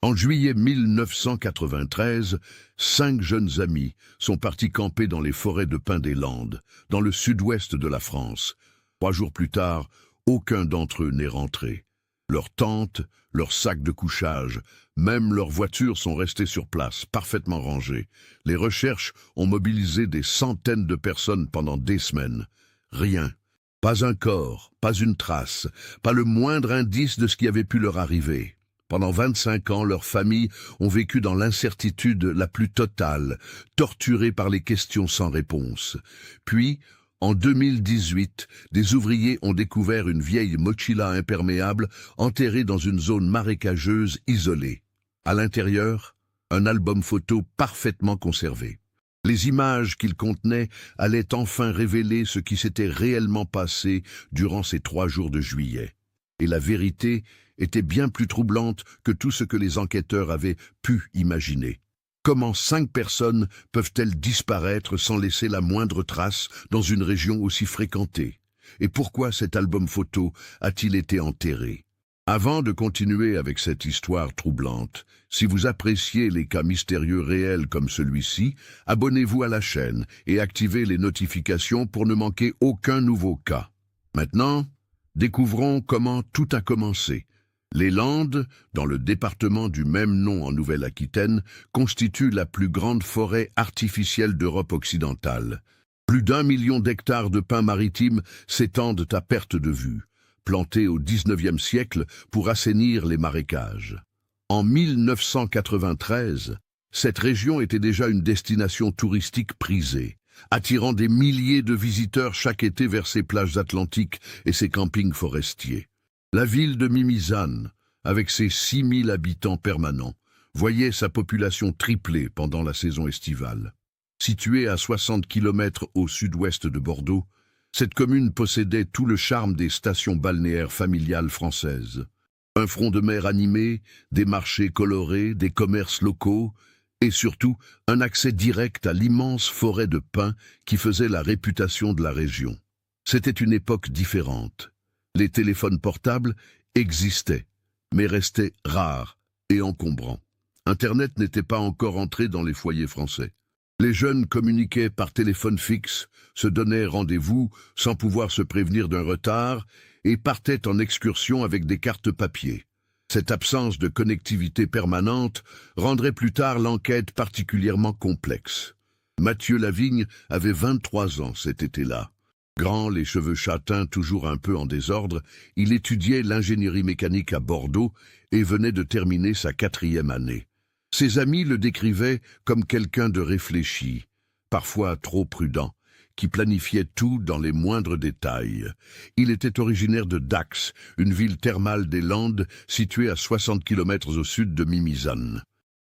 En juillet 1993, 5 jeunes amis sont partis camper dans les forêts de pins des Landes, dans le sud-ouest de la France. 3 jours plus tard, aucun d'entre eux n'est rentré. Leurs tentes, leurs sacs de couchage, même leurs voitures sont restées sur place, parfaitement rangées. Les recherches ont mobilisé des centaines de personnes pendant des semaines. Rien. Pas un corps, pas une trace, pas le moindre indice de ce qui avait pu leur arriver. Pendant 25 ans, leurs familles ont vécu dans l'incertitude la plus totale, torturées par les questions sans réponse. Puis, en 2018, des ouvriers ont découvert une vieille mochila imperméable enterrée dans une zone marécageuse isolée. À l'intérieur, un album photo parfaitement conservé. Les images qu'il contenait allaient enfin révéler ce qui s'était réellement passé durant ces 3 jours de juillet. Et la vérité était bien plus troublante que tout ce que les enquêteurs avaient pu imaginer. Comment 5 personnes peuvent-elles disparaître sans laisser la moindre trace dans une région aussi fréquentée? Et pourquoi cet album photo a-t-il été enterré? Avant de continuer avec cette histoire troublante, si vous appréciez les cas mystérieux réels comme celui-ci, abonnez-vous à la chaîne et activez les notifications pour ne manquer aucun nouveau cas. Maintenant, découvrons comment tout a commencé. Les Landes, dans le département du même nom en Nouvelle-Aquitaine, constituent la plus grande forêt artificielle d'Europe occidentale. Plus d'1 million d'hectares de pins maritimes s'étendent à perte de vue, plantés au XIXe siècle pour assainir les marécages. En 1993, cette région était déjà une destination touristique prisée, attirant des milliers de visiteurs chaque été vers ses plages atlantiques et ses campings forestiers. La ville de Mimizan, avec ses 6000 habitants permanents, voyait sa population tripler pendant la saison estivale. Située à 60 km au sud-ouest de Bordeaux, cette commune possédait tout le charme des stations balnéaires familiales françaises. Un front de mer animé, des marchés colorés, des commerces locaux, et surtout un accès direct à l'immense forêt de pins qui faisait la réputation de la région. C'était une époque différente. Les téléphones portables existaient, mais restaient rares et encombrants. Internet n'était pas encore entré dans les foyers français. Les jeunes communiquaient par téléphone fixe, se donnaient rendez-vous sans pouvoir se prévenir d'un retard et partaient en excursion avec des cartes papier. Cette absence de connectivité permanente rendrait plus tard l'enquête particulièrement complexe. Mathieu Lavigne avait 23 ans cet été-là. Grand, les cheveux châtains toujours un peu en désordre, il étudiait l'ingénierie mécanique à Bordeaux et venait de terminer sa 4e année. Ses amis le décrivaient comme quelqu'un de réfléchi, parfois trop prudent, qui planifiait tout dans les moindres détails. Il était originaire de Dax, une ville thermale des Landes située à 60 km au sud de Mimizan.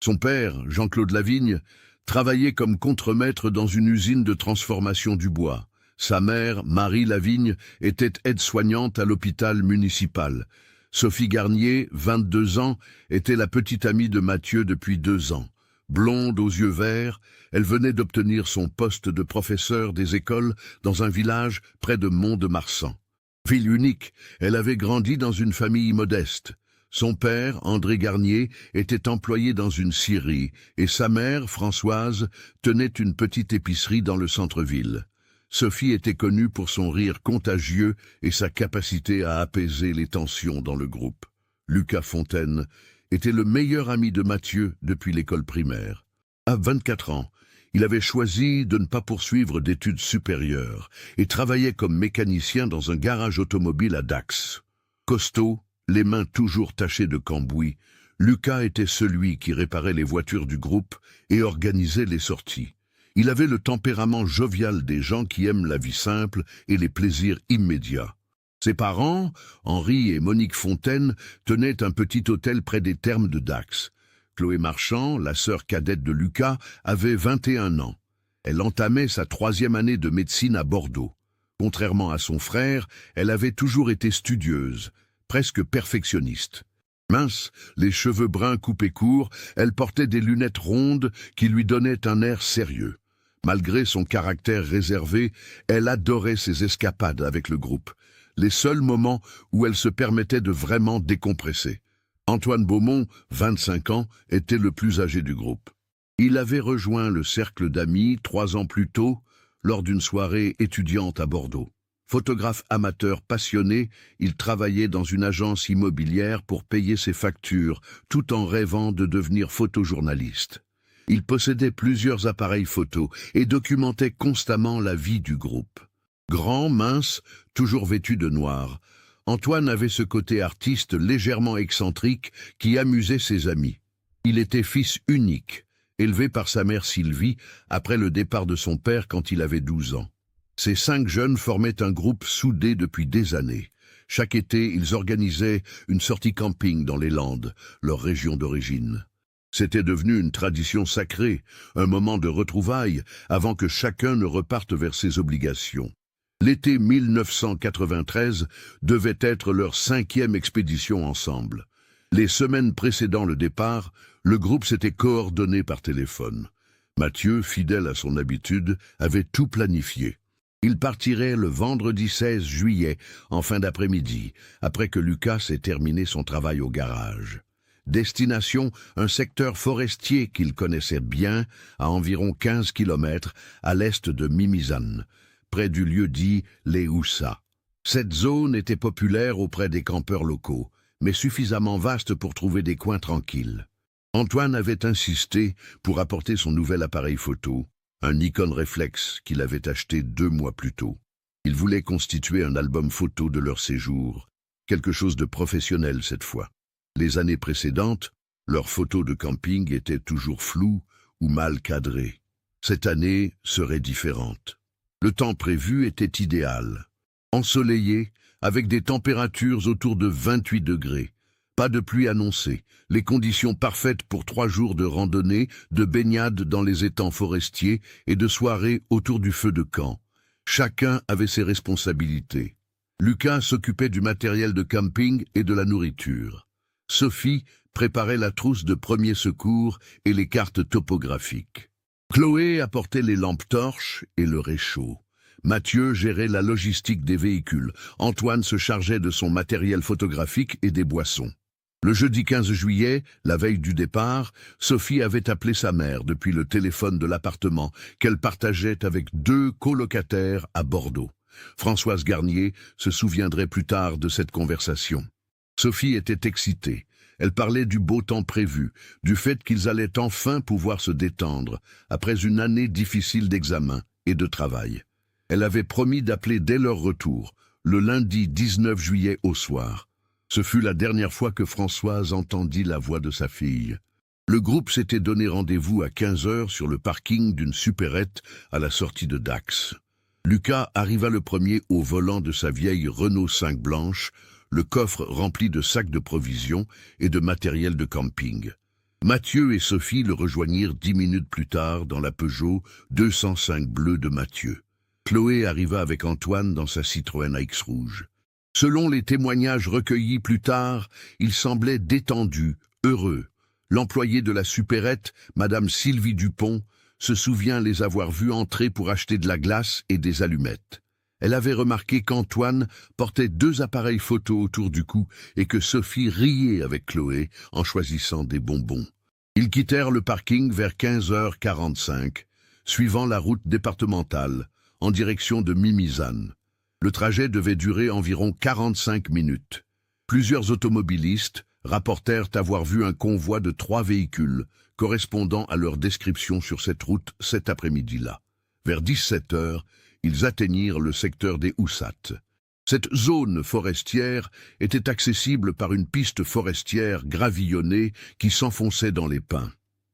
Son père, Jean-Claude Lavigne, travaillait comme contremaître dans une usine de transformation du bois. Sa mère, Marie Lavigne, était aide-soignante à l'hôpital municipal. Sophie Garnier, 22 ans, était la petite amie de Mathieu depuis 2 ans. Blonde aux yeux verts, elle venait d'obtenir son poste de professeur des écoles dans un village près de Mont-de-Marsan. Fille unique, elle avait grandi dans une famille modeste. Son père, André Garnier, était employé dans une scierie et sa mère, Françoise, tenait une petite épicerie dans le centre-ville. Sophie était connue pour son rire contagieux et sa capacité à apaiser les tensions dans le groupe. Lucas Fontaine était le meilleur ami de Mathieu depuis l'école primaire. À 24 ans, il avait choisi de ne pas poursuivre d'études supérieures et travaillait comme mécanicien dans un garage automobile à Dax. Costaud, les mains toujours tachées de cambouis, Lucas était celui qui réparait les voitures du groupe et organisait les sorties. Il avait le tempérament jovial des gens qui aiment la vie simple et les plaisirs immédiats. Ses parents, Henri et Monique Fontaine, tenaient un petit hôtel près des thermes de Dax. Chloé Marchand, la sœur cadette de Lucas, avait 21 ans. Elle entamait sa 3e année de médecine à Bordeaux. Contrairement à son frère, elle avait toujours été studieuse, presque perfectionniste. Mince, les cheveux bruns coupés courts, elle portait des lunettes rondes qui lui donnaient un air sérieux. Malgré son caractère réservé, elle adorait ses escapades avec le groupe, les seuls moments où elle se permettait de vraiment décompresser. Antoine Beaumont, 25 ans, était le plus âgé du groupe. Il avait rejoint le cercle d'amis 3 ans plus tôt, lors d'une soirée étudiante à Bordeaux. Photographe amateur passionné, il travaillait dans une agence immobilière pour payer ses factures, tout en rêvant de devenir photojournaliste. Il possédait plusieurs appareils photo et documentait constamment la vie du groupe. Grand, mince, toujours vêtu de noir, Antoine avait ce côté artiste légèrement excentrique qui amusait ses amis. Il était fils unique, élevé par sa mère Sylvie après le départ de son père quand il avait 12 ans. Ces 5 jeunes formaient un groupe soudé depuis des années. Chaque été, ils organisaient une sortie camping dans les Landes, leur région d'origine. C'était devenu une tradition sacrée, un moment de retrouvailles avant que chacun ne reparte vers ses obligations. L'été 1993 devait être leur 5e expédition ensemble. Les semaines précédant le départ, le groupe s'était coordonné par téléphone. Mathieu, fidèle à son habitude, avait tout planifié. Il partirait le vendredi 16 juillet, en fin d'après-midi, après que Lucas ait terminé son travail au garage. Destination, un secteur forestier qu'il connaissait bien, à environ 15 km à l'est de Mimizan, près du lieu-dit Les Houssas. Cette zone était populaire auprès des campeurs locaux, mais suffisamment vaste pour trouver des coins tranquilles. Antoine avait insisté pour apporter son nouvel appareil photo, un Nikon Reflex qu'il avait acheté 2 mois plus tôt. Il voulait constituer un album photo de leur séjour, quelque chose de professionnel cette fois. Les années précédentes, leurs photos de camping étaient toujours floues ou mal cadrées. Cette année serait différente. Le temps prévu était idéal. Ensoleillé, avec des températures autour de 28 degrés. Pas de pluie annoncée, les conditions parfaites pour 3 jours de randonnée, de baignade dans les étangs forestiers et de soirées autour du feu de camp. Chacun avait ses responsabilités. Lucas s'occupait du matériel de camping et de la nourriture. Sophie préparait la trousse de premiers secours et les cartes topographiques. Chloé apportait les lampes torches et le réchaud. Mathieu gérait la logistique des véhicules. Antoine se chargeait de son matériel photographique et des boissons. Le jeudi 15 juillet, la veille du départ, Sophie avait appelé sa mère depuis le téléphone de l'appartement qu'elle partageait avec 2 colocataires à Bordeaux. Françoise Garnier se souviendrait plus tard de cette conversation. Sophie était excitée. Elle parlait du beau temps prévu, du fait qu'ils allaient enfin pouvoir se détendre, après une année difficile d'examen et de travail. Elle avait promis d'appeler dès leur retour, le lundi 19 juillet au soir. Ce fut la dernière fois que Françoise entendit la voix de sa fille. Le groupe s'était donné rendez-vous à 15 h sur le parking d'une supérette à la sortie de Dax. Lucas arriva le premier au volant de sa vieille Renault 5 blanche, le coffre rempli de sacs de provisions et de matériel de camping. Mathieu et Sophie le rejoignirent 10 minutes plus tard dans la Peugeot 205 bleue de Mathieu. Chloé arriva avec Antoine dans sa Citroën AX rouge. Selon les témoignages recueillis plus tard, il semblait détendu, heureux. L'employée de la supérette, Madame Sylvie Dupont, se souvient les avoir vus entrer pour acheter de la glace et des allumettes. Elle avait remarqué qu'Antoine portait 2 appareils photo autour du cou et que Sophie riait avec Chloé en choisissant des bonbons. Ils quittèrent le parking vers 15 h 45, suivant la route départementale, en direction de Mimizan. Le trajet devait durer environ 45 minutes. Plusieurs automobilistes rapportèrent avoir vu un convoi de 3 véhicules, correspondant à leur description sur cette route cet après-midi-là. Vers 17 h, ils atteignirent le secteur des Houssas. Cette zone forestière était accessible par une piste forestière gravillonnée qui s'enfonçait dans les pins.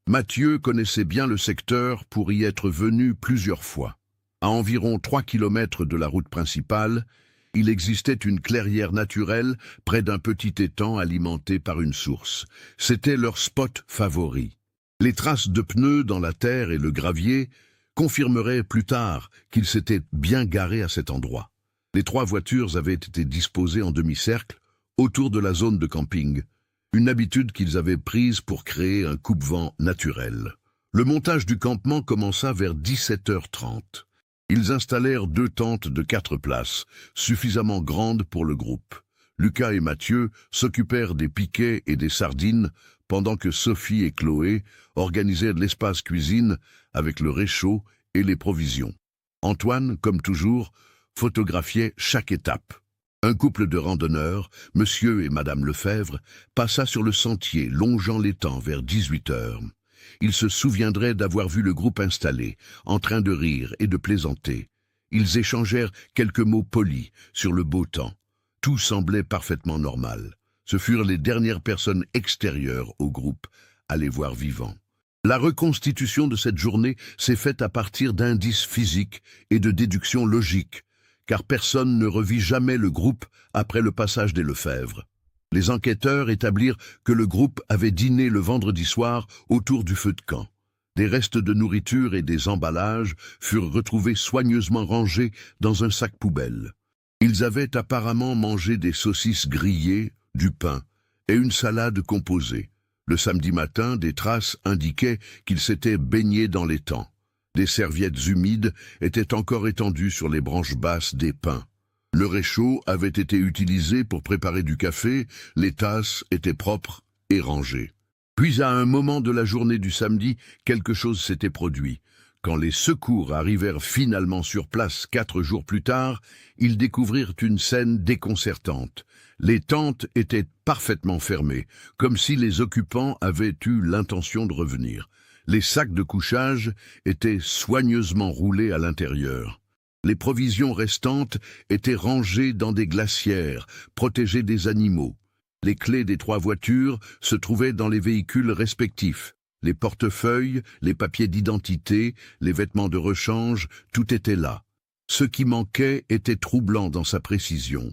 Mathieu connaissait bien le secteur pour y être venu plusieurs fois. À environ 3 km de la route principale, il existait une clairière naturelle près d'un petit étang alimenté par une source. C'était leur spot favori. Les traces de pneus dans la terre et le gravier confirmeraient plus tard qu'ils s'étaient bien garés à cet endroit. Les 3 voitures avaient été disposées en demi-cercle autour de la zone de camping, une habitude qu'ils avaient prise pour créer un coupe-vent naturel. Le montage du campement commença vers 17 h 30. Ils installèrent 2 tentes de 4 places, suffisamment grandes pour le groupe. Lucas et Mathieu s'occupèrent des piquets et des sardines, pendant que Sophie et Chloé organisaient l'espace cuisine avec le réchaud et les provisions. Antoine, comme toujours, photographiait chaque étape. Un couple de randonneurs, Monsieur et Madame Lefebvre, passa sur le sentier, longeant l'étang vers 18 heures. Ils se souviendraient d'avoir vu le groupe installé, en train de rire et de plaisanter. Ils échangèrent quelques mots polis sur le beau temps. Tout semblait parfaitement normal. Ce furent les dernières personnes extérieures au groupe à les voir vivants. La reconstitution de cette journée s'est faite à partir d'indices physiques et de déductions logiques, car personne ne revit jamais le groupe après le passage des Lefebvre. Les enquêteurs établirent que le groupe avait dîné le vendredi soir autour du feu de camp. Des restes de nourriture et des emballages furent retrouvés soigneusement rangés dans un sac poubelle. Ils avaient apparemment mangé des saucisses grillées, du pain et une salade composée. Le samedi matin, des traces indiquaient qu'ils s'étaient baignés dans l'étang. Des serviettes humides étaient encore étendues sur les branches basses des pins. Le réchaud avait été utilisé pour préparer du café, les tasses étaient propres et rangées. Puis à un moment de la journée du samedi, quelque chose s'était produit. Quand les secours arrivèrent finalement sur place 4 jours plus tard, ils découvrirent une scène déconcertante. Les tentes étaient parfaitement fermées, comme si les occupants avaient eu l'intention de revenir. Les sacs de couchage étaient soigneusement roulés à l'intérieur. Les provisions restantes étaient rangées dans des glacières, protégées des animaux. Les clés des 3 voitures se trouvaient dans les véhicules respectifs. Les portefeuilles, les papiers d'identité, les vêtements de rechange, tout était là. Ce qui manquait était troublant dans sa précision.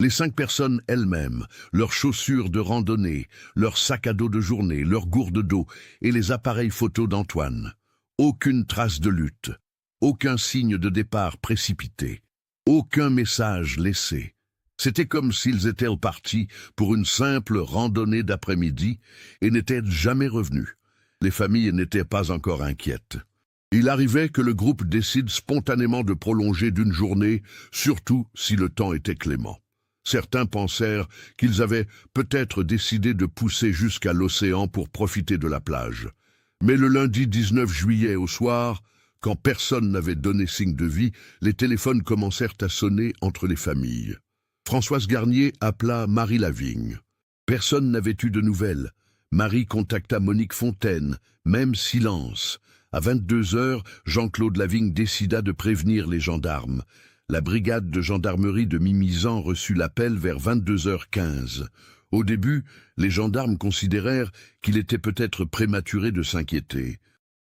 Les 5 personnes elles-mêmes, leurs chaussures de randonnée, leurs sacs à dos de journée, leurs gourdes d'eau et les appareils photos d'Antoine. Aucune trace de lutte, aucun signe de départ précipité, aucun message laissé. C'était comme s'ils étaient partis pour une simple randonnée d'après-midi et n'étaient jamais revenus. Les familles n'étaient pas encore inquiètes. Il arrivait que le groupe décide spontanément de prolonger d'une journée, surtout si le temps était clément. Certains pensèrent qu'ils avaient peut-être décidé de pousser jusqu'à l'océan pour profiter de la plage. Mais le lundi 19 juillet au soir, quand personne n'avait donné signe de vie, les téléphones commencèrent à sonner entre les familles. Françoise Garnier appela Marie Lavigne. Personne n'avait eu de nouvelles. Marie contacta Monique Fontaine, même silence. À 22 heures, Jean-Claude Lavigne décida de prévenir les gendarmes. La brigade de gendarmerie de Mimizan reçut l'appel vers 22h15. Au début, les gendarmes considérèrent qu'il était peut-être prématuré de s'inquiéter.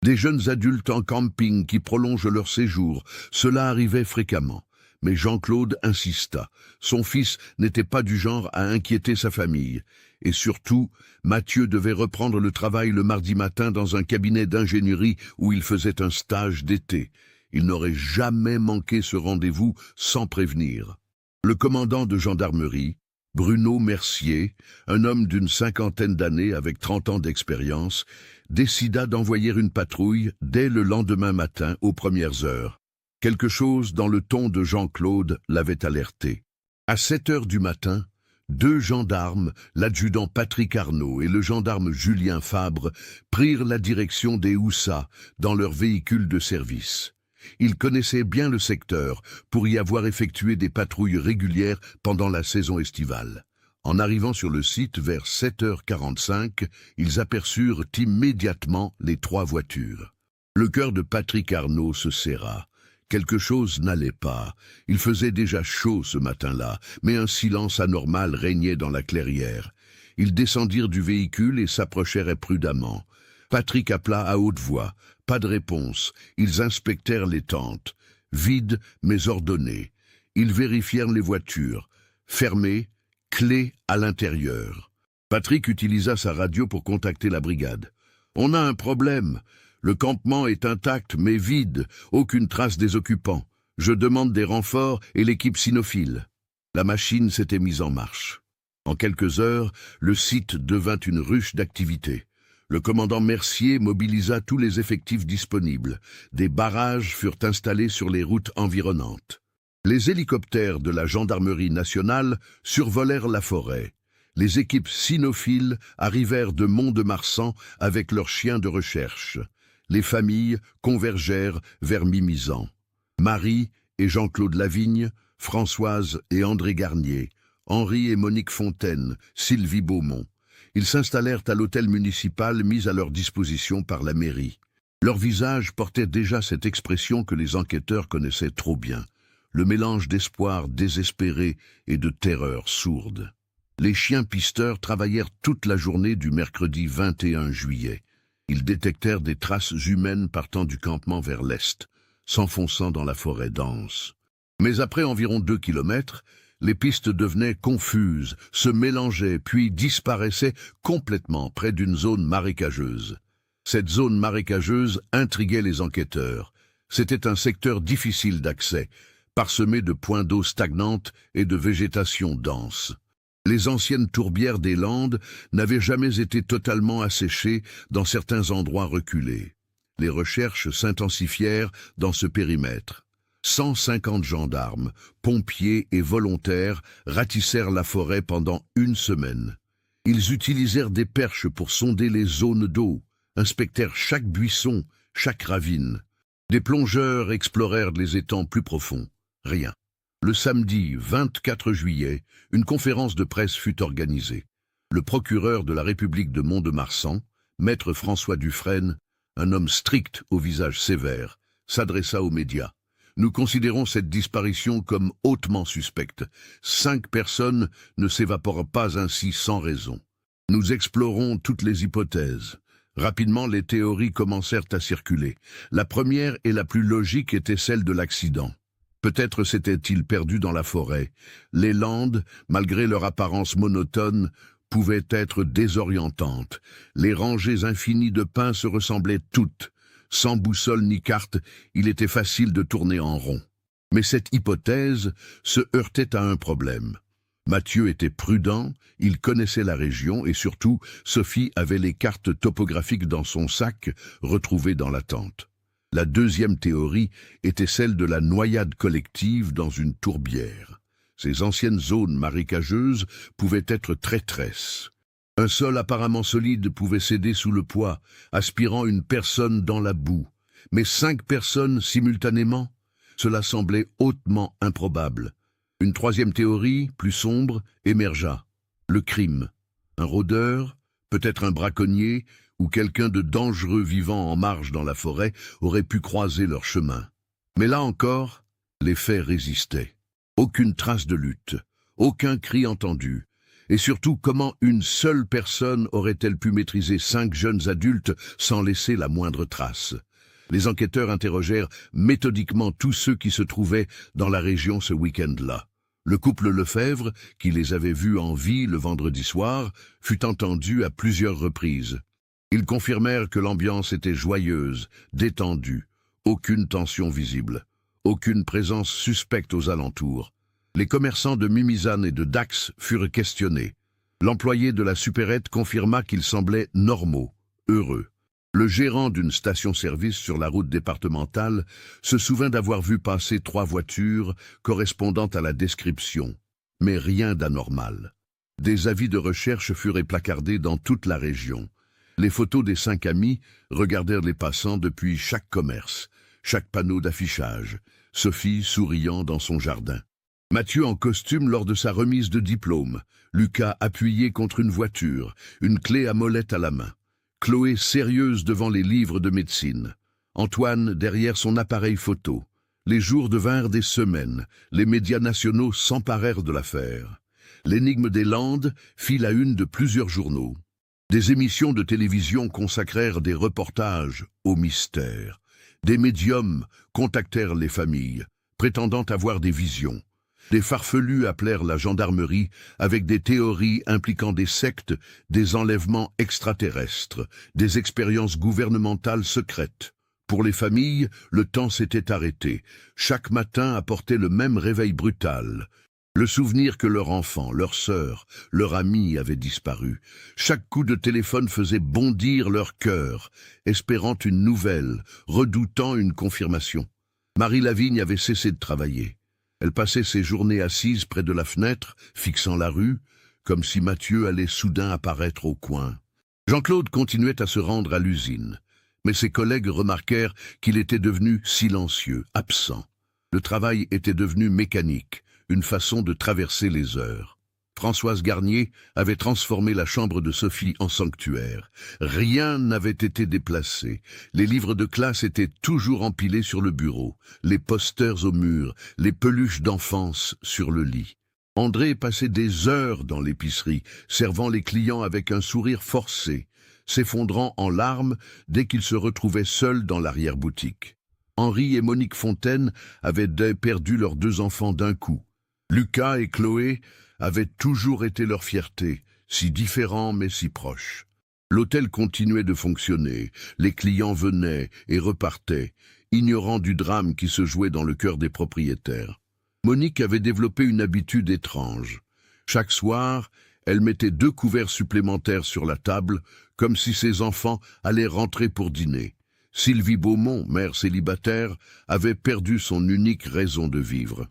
Des jeunes adultes en camping qui prolongent leur séjour, cela arrivait fréquemment. Mais Jean-Claude insista. Son fils n'était pas du genre à inquiéter sa famille. Et surtout, Mathieu devait reprendre le travail le mardi matin dans un cabinet d'ingénierie où il faisait un stage d'été. Il n'aurait jamais manqué ce rendez-vous sans prévenir. Le commandant de gendarmerie, Bruno Mercier, un homme d'une 50aine d'années avec 30 ans d'expérience, décida d'envoyer une patrouille dès le lendemain matin aux premières heures. Quelque chose dans le ton de Jean-Claude l'avait alerté. À 7 heures du matin, 2 gendarmes, l'adjudant Patrick Arnaud et le gendarme Julien Fabre, prirent la direction des Houssas dans leur véhicule de service. Ils connaissaient bien le secteur pour y avoir effectué des patrouilles régulières pendant la saison estivale. En arrivant sur le site vers 7h45, ils aperçurent immédiatement les 3 voitures. Le cœur de Patrick Arnaud se serra. Quelque chose n'allait pas. Il faisait déjà chaud ce matin-là, mais un silence anormal régnait dans la clairière. Ils descendirent du véhicule et s'approchèrent prudemment. Patrick appela à haute voix. Pas de réponse. Ils inspectèrent les tentes. Vides mais ordonnées. Ils vérifièrent les voitures. Fermées, clés à l'intérieur. Patrick utilisa sa radio pour contacter la brigade. « On a un problème. Le campement est intact mais vide. Aucune trace des occupants. Je demande des renforts et l'équipe cynophile. » La machine s'était mise en marche. En quelques heures, le site devint une ruche d'activité. Le commandant Mercier mobilisa tous les effectifs disponibles. Des barrages furent installés sur les routes environnantes. Les hélicoptères de la gendarmerie nationale survolèrent la forêt. Les équipes cynophiles arrivèrent de Mont-de-Marsan avec leurs chiens de recherche. Les familles convergèrent vers Mimizan. Marie et Jean-Claude Lavigne, Françoise et André Garnier, Henri et Monique Fontaine, Sylvie Beaumont. Ils s'installèrent à l'hôtel municipal mis à leur disposition par la mairie. Leurs visages portaient déjà cette expression que les enquêteurs connaissaient trop bien, le mélange d'espoir désespéré et de terreur sourde. Les chiens pisteurs travaillèrent toute la journée du mercredi 21 juillet. Ils détectèrent des traces humaines partant du campement vers l'est, s'enfonçant dans la forêt dense. Mais après environ 2 kilomètres, les pistes devenaient confuses, se mélangeaient puis disparaissaient complètement près d'une zone marécageuse. Cette zone marécageuse intriguait les enquêteurs. C'était un secteur difficile d'accès, parsemé de points d'eau stagnantes et de végétation dense. Les anciennes tourbières des Landes n'avaient jamais été totalement asséchées dans certains endroits reculés. Les recherches s'intensifièrent dans ce périmètre. 150 gendarmes, pompiers et volontaires ratissèrent la forêt pendant 1 semaine. Ils utilisèrent des perches pour sonder les zones d'eau, inspectèrent chaque buisson, chaque ravine. Des plongeurs explorèrent les étangs plus profonds. Rien. Le samedi 24 juillet, une conférence de presse fut organisée. Le procureur de la République de Mont-de-Marsan, maître François Dufresne, un homme strict au visage sévère, s'adressa aux médias. Nous considérons cette disparition comme hautement suspecte. 5 personnes ne s'évaporent pas ainsi sans raison. Nous explorons toutes les hypothèses. Rapidement, les théories commencèrent à circuler. La première et la plus logique était celle de l'accident. Peut-être s'était-il perdu dans la forêt. Les Landes, malgré leur apparence monotone, pouvaient être désorientantes. Les rangées infinies de pins se ressemblaient toutes. Sans boussole ni carte, il était facile de tourner en rond. Mais cette hypothèse se heurtait à un problème. Mathieu était prudent, il connaissait la région et surtout, Sophie avait les cartes topographiques dans son sac, retrouvées dans la tente. La deuxième théorie était celle de la noyade collective dans une tourbière. Ces anciennes zones marécageuses pouvaient être traîtresses. Un sol apparemment solide pouvait céder sous le poids, aspirant une personne dans la boue. Mais 5 personnes simultanément, cela semblait hautement improbable. Une troisième théorie, plus sombre, émergea. Le crime. Un rôdeur, peut-être un braconnier, ou quelqu'un de dangereux vivant en marge dans la forêt aurait pu croiser leur chemin. Mais là encore, les faits résistaient. Aucune trace de lutte, aucun cri entendu. Et surtout, comment une seule personne aurait-elle pu maîtriser 5 jeunes adultes sans laisser la moindre trace? Les enquêteurs interrogèrent méthodiquement tous ceux qui se trouvaient dans la région ce week-end-là. Le couple Lefebvre, qui les avait vus en vie le vendredi soir, fut entendu à plusieurs reprises. Ils confirmèrent que l'ambiance était joyeuse, détendue, aucune tension visible, aucune présence suspecte aux alentours. Les commerçants de Mimizan et de Dax furent questionnés. L'employé de la supérette confirma qu'ils semblaient normaux, heureux. Le gérant d'une station-service sur la route départementale se souvint d'avoir vu passer 3 voitures correspondant à la description, mais rien d'anormal. Des avis de recherche furent placardés dans toute la région. Les photos des 5 amis regardèrent les passants depuis chaque commerce, chaque panneau d'affichage, Sophie souriant dans son jardin. Mathieu en costume lors de sa remise de diplôme, Lucas appuyé contre une voiture, une clé à molette à la main, Chloé sérieuse devant les livres de médecine, Antoine derrière son appareil photo. Les jours devinrent des semaines, les médias nationaux s'emparèrent de l'affaire. L'énigme des Landes fit la une de plusieurs journaux. Des émissions de télévision consacrèrent des reportages au mystère. Des médiums contactèrent les familles, prétendant avoir des visions. Des farfelus appelèrent la gendarmerie avec des théories impliquant des sectes, des enlèvements extraterrestres, des expériences gouvernementales secrètes. Pour les familles, le temps s'était arrêté. Chaque matin apportait le même réveil brutal. Le souvenir que leur enfant, leur sœur, leur ami avaient disparu. Chaque coup de téléphone faisait bondir leur cœur, espérant une nouvelle, redoutant une confirmation. Marie Lavigne avait cessé de travailler. Elle passait ses journées assise près de la fenêtre, fixant la rue, comme si Mathieu allait soudain apparaître au coin. Jean-Claude continuait à se rendre à l'usine, mais ses collègues remarquèrent qu'il était devenu silencieux, absent. Le travail était devenu mécanique, une façon de traverser les heures. Françoise Garnier avait transformé la chambre de Sophie en sanctuaire. Rien n'avait été déplacé. Les livres de classe étaient toujours empilés sur le bureau, les posters au mur, les peluches d'enfance sur le lit. André passait des heures dans l'épicerie, servant les clients avec un sourire forcé, s'effondrant en larmes dès qu'il se retrouvait seul dans l'arrière-boutique. Henri et Monique Fontaine avaient perdu leurs 2 enfants d'un coup. Lucas et Chloé avaient toujours été leur fierté, si différents mais si proches. L'hôtel continuait de fonctionner, les clients venaient et repartaient, ignorant du drame qui se jouait dans le cœur des propriétaires. Monique avait développé une habitude étrange. Chaque soir, elle mettait 2 couverts supplémentaires sur la table, comme si ses enfants allaient rentrer pour dîner. Sylvie Beaumont, mère célibataire, avait perdu son unique raison de vivre.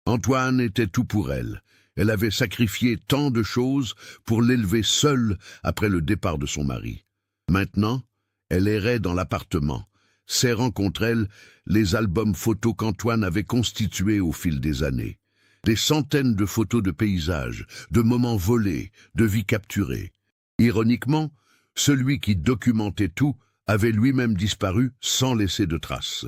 Antoine était tout pour elle. Elle avait sacrifié tant de choses pour l'élever seule après le départ de son mari. Maintenant, elle errait dans l'appartement, serrant contre elle les albums photos qu'Antoine avait constitués au fil des années. Des centaines de photos de paysages, de moments volés, de vies capturées. Ironiquement, celui qui documentait tout avait lui-même disparu sans laisser de traces.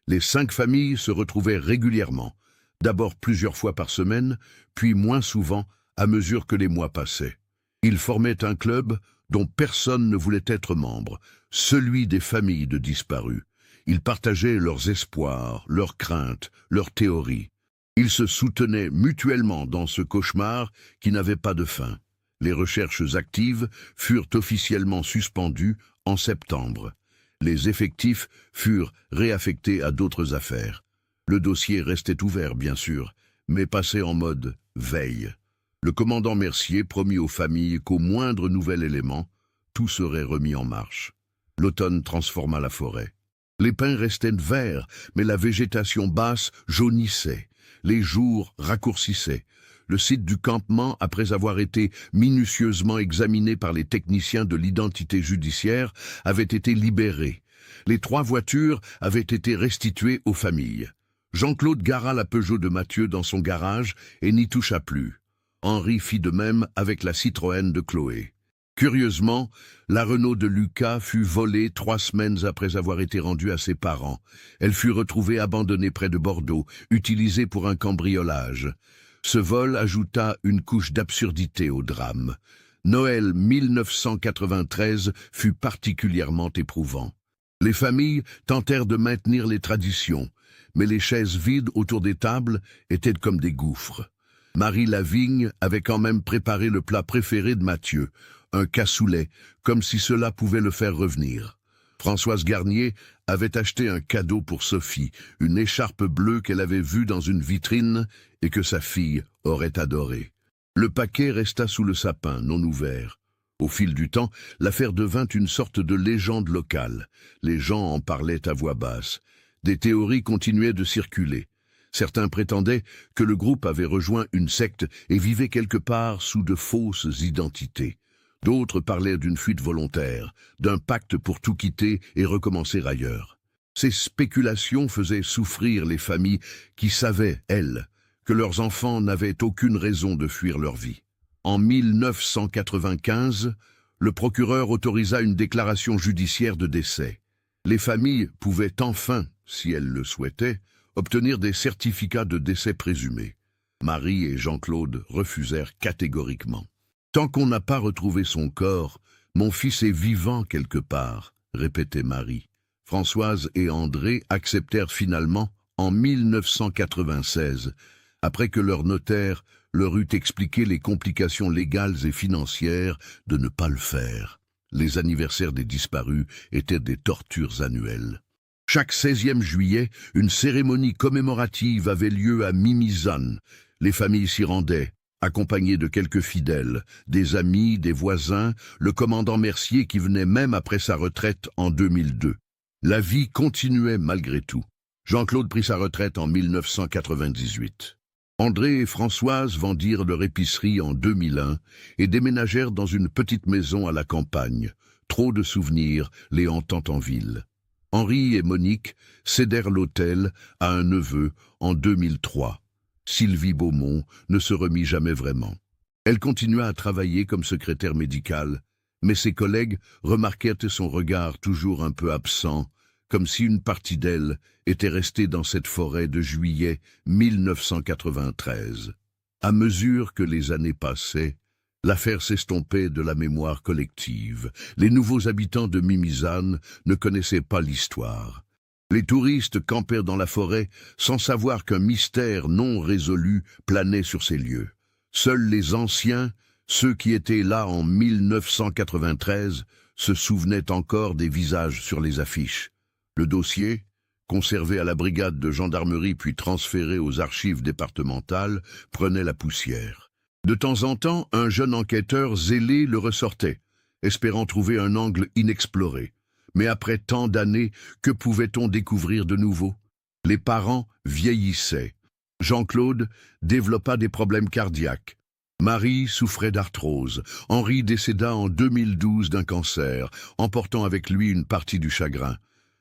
Les 5 familles se retrouvaient régulièrement, d'abord plusieurs fois par semaine, puis moins souvent à mesure que les mois passaient. Ils formaient un club dont personne ne voulait être membre, celui des familles de disparus. Ils partageaient leurs espoirs, leurs craintes, leurs théories. Ils se soutenaient mutuellement dans ce cauchemar qui n'avait pas de fin. Les recherches actives furent officiellement suspendues en septembre. Les effectifs furent réaffectés à d'autres affaires. Le dossier restait ouvert, bien sûr, mais passé en mode veille. Le commandant Mercier promit aux familles qu'au moindre nouvel élément, tout serait remis en marche. L'automne transforma la forêt. Les pins restaient verts, mais la végétation basse jaunissait. Les jours raccourcissaient. Le site du campement, après avoir été minutieusement examiné par les techniciens de l'identité judiciaire, avait été libéré. Les 3 voitures avaient été restituées aux familles. Jean-Claude gara la Peugeot de Mathieu dans son garage et n'y toucha plus. Henri fit de même avec la Citroën de Chloé. Curieusement, la Renault de Lucas fut volée 3 semaines après avoir été rendue à ses parents. Elle fut retrouvée abandonnée près de Bordeaux, utilisée pour un cambriolage. Ce vol ajouta une couche d'absurdité au drame. Noël 1993 fut particulièrement éprouvant. Les familles tentèrent de maintenir les traditions, mais les chaises vides autour des tables étaient comme des gouffres. Marie Lavigne avait quand même préparé le plat préféré de Mathieu, un cassoulet, comme si cela pouvait le faire revenir. Françoise Garnier avait acheté un cadeau pour Sophie, une écharpe bleue qu'elle avait vue dans une vitrine et que sa fille aurait adorée. Le paquet resta sous le sapin, non ouvert. Au fil du temps, l'affaire devint une sorte de légende locale. Les gens en parlaient à voix basse. Des théories continuaient de circuler. Certains prétendaient que le groupe avait rejoint une secte et vivait quelque part sous de fausses identités. D'autres parlaient d'une fuite volontaire, d'un pacte pour tout quitter et recommencer ailleurs. Ces spéculations faisaient souffrir les familles qui savaient, elles, que leurs enfants n'avaient aucune raison de fuir leur vie. En 1995, le procureur autorisa une déclaration judiciaire de décès. Les familles pouvaient enfin, si elles le souhaitaient, obtenir des certificats de décès présumés. Marie et Jean-Claude refusèrent catégoriquement. « Tant qu'on n'a pas retrouvé son corps, mon fils est vivant quelque part », répétait Marie. Françoise et André acceptèrent finalement en 1996, après que leur notaire leur eut expliqué les complications légales et financières de ne pas le faire. Les anniversaires des disparus étaient des tortures annuelles. Chaque 16e juillet, une cérémonie commémorative avait lieu à Mimizan. Les familles s'y rendaient, accompagnées de quelques fidèles, des amis, des voisins, le commandant Mercier qui venait même après sa retraite en 2002. La vie continuait malgré tout. Jean-Claude prit sa retraite en 1998. André et Françoise vendirent leur épicerie en 2001 et déménagèrent dans une petite maison à la campagne. Trop de souvenirs les hantant en ville. Henri et Monique cédèrent l'hôtel à un neveu en 2003. Sylvie Beaumont ne se remit jamais vraiment. Elle continua à travailler comme secrétaire médicale, mais ses collègues remarquèrent son regard toujours un peu absent, comme si une partie d'elle était restée dans cette forêt de juillet 1993. À mesure que les années passaient, l'affaire s'estompait de la mémoire collective. Les nouveaux habitants de Mimizan ne connaissaient pas l'histoire. Les touristes campèrent dans la forêt sans savoir qu'un mystère non résolu planait sur ces lieux. Seuls les anciens, ceux qui étaient là en 1993, se souvenaient encore des visages sur les affiches. Le dossier, conservé à la brigade de gendarmerie puis transféré aux archives départementales, prenait la poussière. De temps en temps, un jeune enquêteur zélé le ressortait, espérant trouver un angle inexploré. Mais après tant d'années, que pouvait-on découvrir de nouveau? Les parents vieillissaient. Jean-Claude développa des problèmes cardiaques. Marie souffrait d'arthrose. Henri décéda en 2012 d'un cancer, emportant avec lui une partie du chagrin.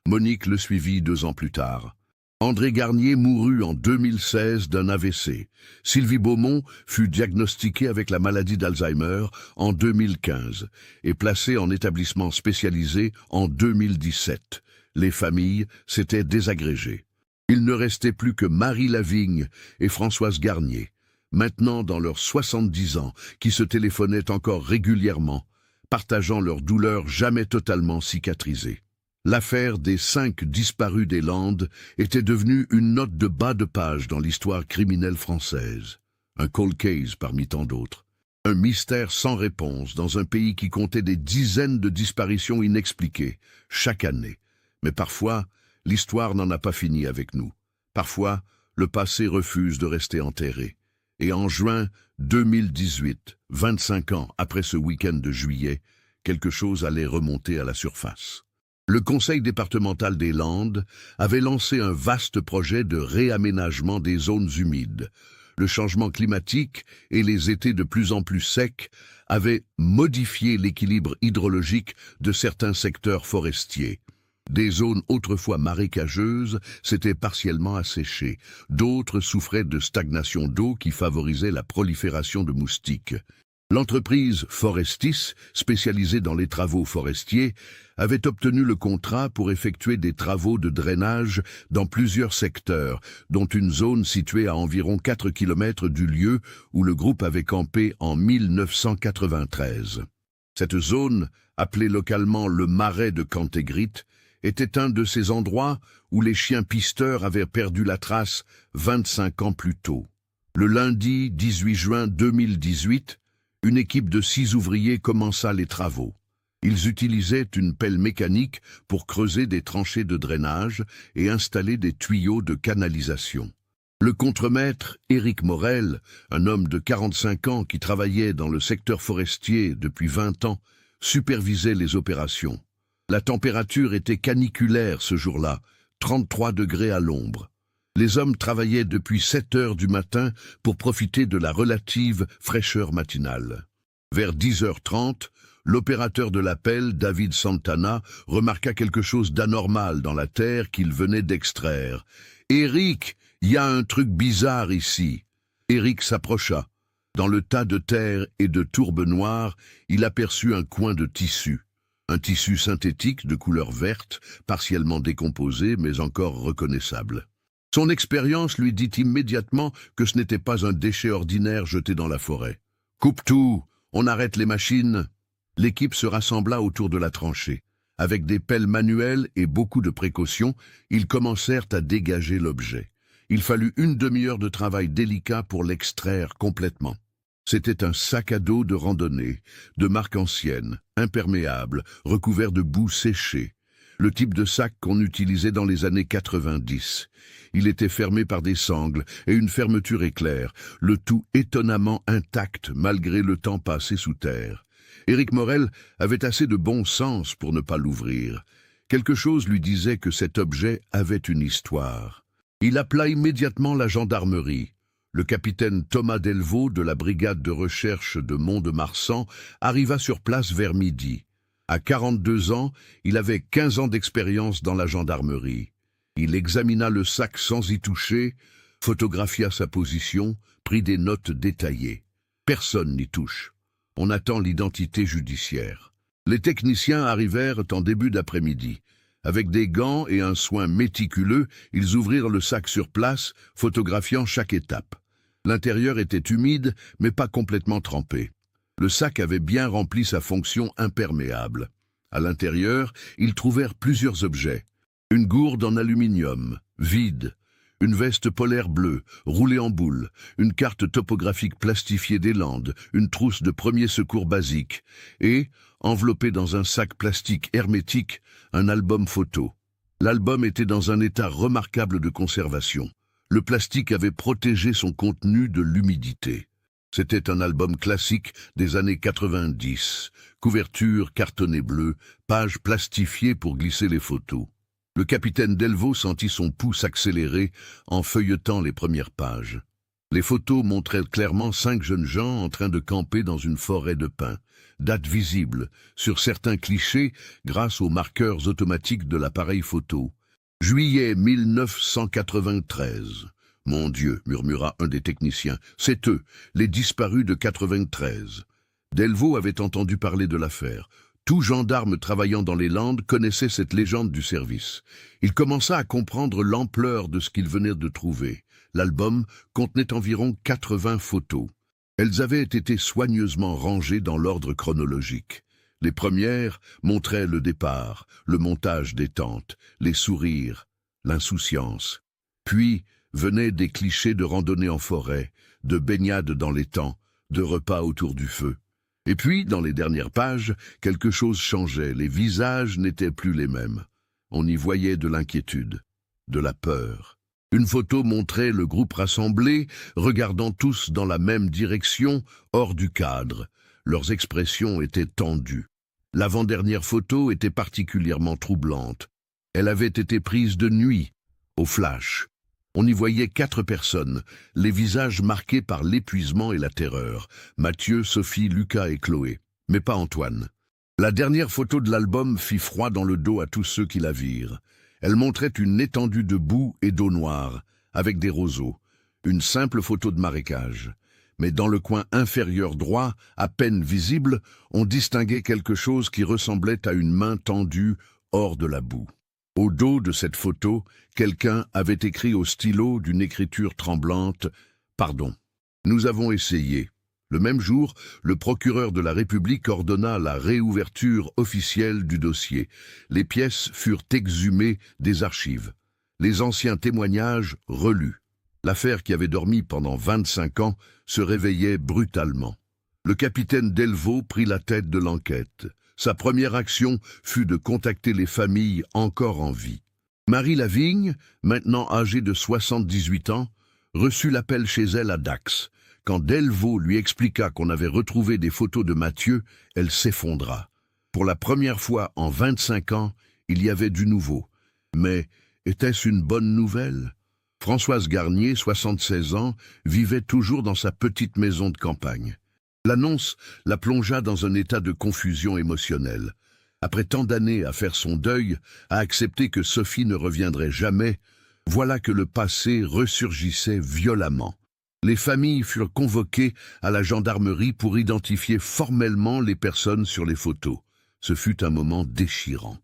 Monique le suivit 2 ans plus tard. André Garnier mourut en 2016 d'un AVC. Sylvie Beaumont fut diagnostiquée avec la maladie d'Alzheimer en 2015 et placée en établissement spécialisé en 2017. Les familles s'étaient désagrégées. Il ne restait plus que Marie Lavigne et Françoise Garnier, maintenant dans leurs 70 ans, qui se téléphonaient encore régulièrement, partageant leurs douleurs jamais totalement cicatrisées. L'affaire des 5 disparus des Landes était devenue une note de bas de page dans l'histoire criminelle française. Un cold case parmi tant d'autres. Un mystère sans réponse dans un pays qui comptait des dizaines de disparitions inexpliquées chaque année. Mais parfois, l'histoire n'en a pas fini avec nous. Parfois, le passé refuse de rester enterré. Et en juin 2018, 25 ans après ce week-end de juillet, quelque chose allait remonter à la surface. Le Conseil départemental des Landes avait lancé un vaste projet de réaménagement des zones humides. Le changement climatique et les étés de plus en plus secs avaient modifié l'équilibre hydrologique de certains secteurs forestiers. Des zones autrefois marécageuses s'étaient partiellement asséchées. D'autres souffraient de stagnation d'eau qui favorisait la prolifération de moustiques. L'entreprise Forestis, spécialisée dans les travaux forestiers, avait obtenu le contrat pour effectuer des travaux de drainage dans plusieurs secteurs, dont une zone située à environ 4 km du lieu où le groupe avait campé en 1993. Cette zone, appelée localement le marais de Cantegrit, était un de ces endroits où les chiens pisteurs avaient perdu la trace 25 ans plus tôt. Le lundi 18 juin 2018, une équipe de 6 ouvriers commença les travaux. Ils utilisaient une pelle mécanique pour creuser des tranchées de drainage et installer des tuyaux de canalisation. Le contremaître Éric Morel, un homme de 45 ans qui travaillait dans le secteur forestier depuis 20 ans, supervisait les opérations. La température était caniculaire ce jour-là, 33 degrés à l'ombre. Les hommes travaillaient depuis 7 heures du matin pour profiter de la relative fraîcheur matinale. Vers 10h30, l'opérateur de la pelle, David Santana, remarqua quelque chose d'anormal dans la terre qu'il venait d'extraire. « Éric, il y a un truc bizarre ici. » Éric s'approcha. Dans le tas de terre et de tourbe noire, il aperçut un coin de tissu. Un tissu synthétique de couleur verte, partiellement décomposé mais encore reconnaissable. Son expérience lui dit immédiatement que ce n'était pas un déchet ordinaire jeté dans la forêt. « Coupe tout, on arrête les machines !» L'équipe se rassembla autour de la tranchée. Avec des pelles manuelles et beaucoup de précautions, ils commencèrent à dégager l'objet. Il fallut une demi-heure de travail délicat pour l'extraire complètement. C'était un sac à dos de randonnée, de marque ancienne, imperméable, recouvert de boue séchée. Le type de sac qu'on utilisait dans les années 90. Il était fermé par des sangles et une fermeture éclair, le tout étonnamment intact malgré le temps passé sous terre. Éric Morel avait assez de bon sens pour ne pas l'ouvrir. Quelque chose lui disait que cet objet avait une histoire. Il appela immédiatement la gendarmerie. Le capitaine Thomas Delvaux de la brigade de recherche de Mont-de-Marsan arriva sur place vers midi. À 42 ans, il avait 15 ans d'expérience dans la gendarmerie. Il examina le sac sans y toucher, photographia sa position, prit des notes détaillées. Personne n'y touche. On attend l'identité judiciaire. Les techniciens arrivèrent en début d'après-midi. Avec des gants et un soin méticuleux, ils ouvrirent le sac sur place, photographiant chaque étape. L'intérieur était humide, mais pas complètement trempé. Le sac avait bien rempli sa fonction imperméable. À l'intérieur, ils trouvèrent plusieurs objets. Une gourde en aluminium, vide. Une veste polaire bleue, roulée en boule, une carte topographique plastifiée des Landes, une trousse de premiers secours basiques, et, enveloppé dans un sac plastique hermétique, un album photo. L'album était dans un état remarquable de conservation. Le plastique avait protégé son contenu de l'humidité. C'était un album classique des années 90, couverture cartonné bleu, pages plastifiées pour glisser les photos. Le capitaine Delvaux sentit son pouls s'accélérer en feuilletant les premières pages. Les photos montraient clairement 5 jeunes gens en train de camper dans une forêt de pins. Date visible sur certains clichés grâce aux marqueurs automatiques de l'appareil photo. Juillet 1993. Mon Dieu, murmura un des techniciens, c'est eux, les disparus de 93. Delvaux avait entendu parler de l'affaire. Tout gendarme travaillant dans les Landes connaissait cette légende du service. Il commença à comprendre l'ampleur de ce qu'il venait de trouver. L'album contenait environ 80 photos. Elles avaient été soigneusement rangées dans l'ordre chronologique. Les premières montraient le départ, le montage des tentes, les sourires, l'insouciance. Puis venaient des clichés de randonnée en forêt, de baignade dans l'étang, de repas autour du feu. Et puis, dans les dernières pages, quelque chose changeait, les visages n'étaient plus les mêmes. On y voyait de l'inquiétude, de la peur. Une photo montrait le groupe rassemblé, regardant tous dans la même direction, hors du cadre. Leurs expressions étaient tendues. L'avant-dernière photo était particulièrement troublante. Elle avait été prise de nuit, au flash. On y voyait 4 personnes, les visages marqués par l'épuisement et la terreur. Mathieu, Sophie, Lucas et Chloé. Mais pas Antoine. La dernière photo de l'album fit froid dans le dos à tous ceux qui la virent. Elle montrait une étendue de boue et d'eau noire, avec des roseaux. Une simple photo de marécage. Mais dans le coin inférieur droit, à peine visible, on distinguait quelque chose qui ressemblait à une main tendue hors de la boue. Au dos de cette photo, quelqu'un avait écrit au stylo d'une écriture tremblante « Pardon. Nous avons essayé ». Le même jour, le procureur de la République ordonna la réouverture officielle du dossier. Les pièces furent exhumées des archives. Les anciens témoignages relus. L'affaire qui avait dormi pendant 25 ans se réveillait brutalement. Le capitaine Delvaux prit la tête de l'enquête. Sa première action fut de contacter les familles encore en vie. Marie Lavigne, maintenant âgée de 78 ans, reçut l'appel chez elle à Dax. Quand Delvaux lui expliqua qu'on avait retrouvé des photos de Mathieu, elle s'effondra. Pour la première fois en 25 ans, il y avait du nouveau. Mais était-ce une bonne nouvelle? Françoise Garnier, 76 ans, vivait toujours dans sa petite maison de campagne. L'annonce la plongea dans un état de confusion émotionnelle. Après tant d'années à faire son deuil, à accepter que Sophie ne reviendrait jamais, voilà que le passé ressurgissait violemment. Les familles furent convoquées à la gendarmerie pour identifier formellement les personnes sur les photos. Ce fut un moment déchirant.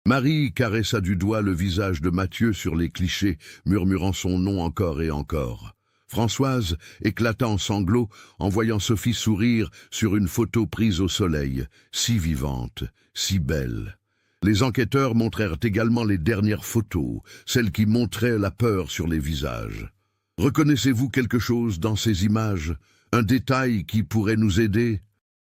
Marie caressa du doigt le visage de Mathieu sur les clichés, murmurant son nom encore et encore. Françoise éclata en sanglots en voyant Sophie sourire sur une photo prise au soleil, si vivante, si belle. Les enquêteurs montrèrent également les dernières photos, celles qui montraient la peur sur les visages. Reconnaissez-vous quelque chose dans ces images? Un détail qui pourrait nous aider?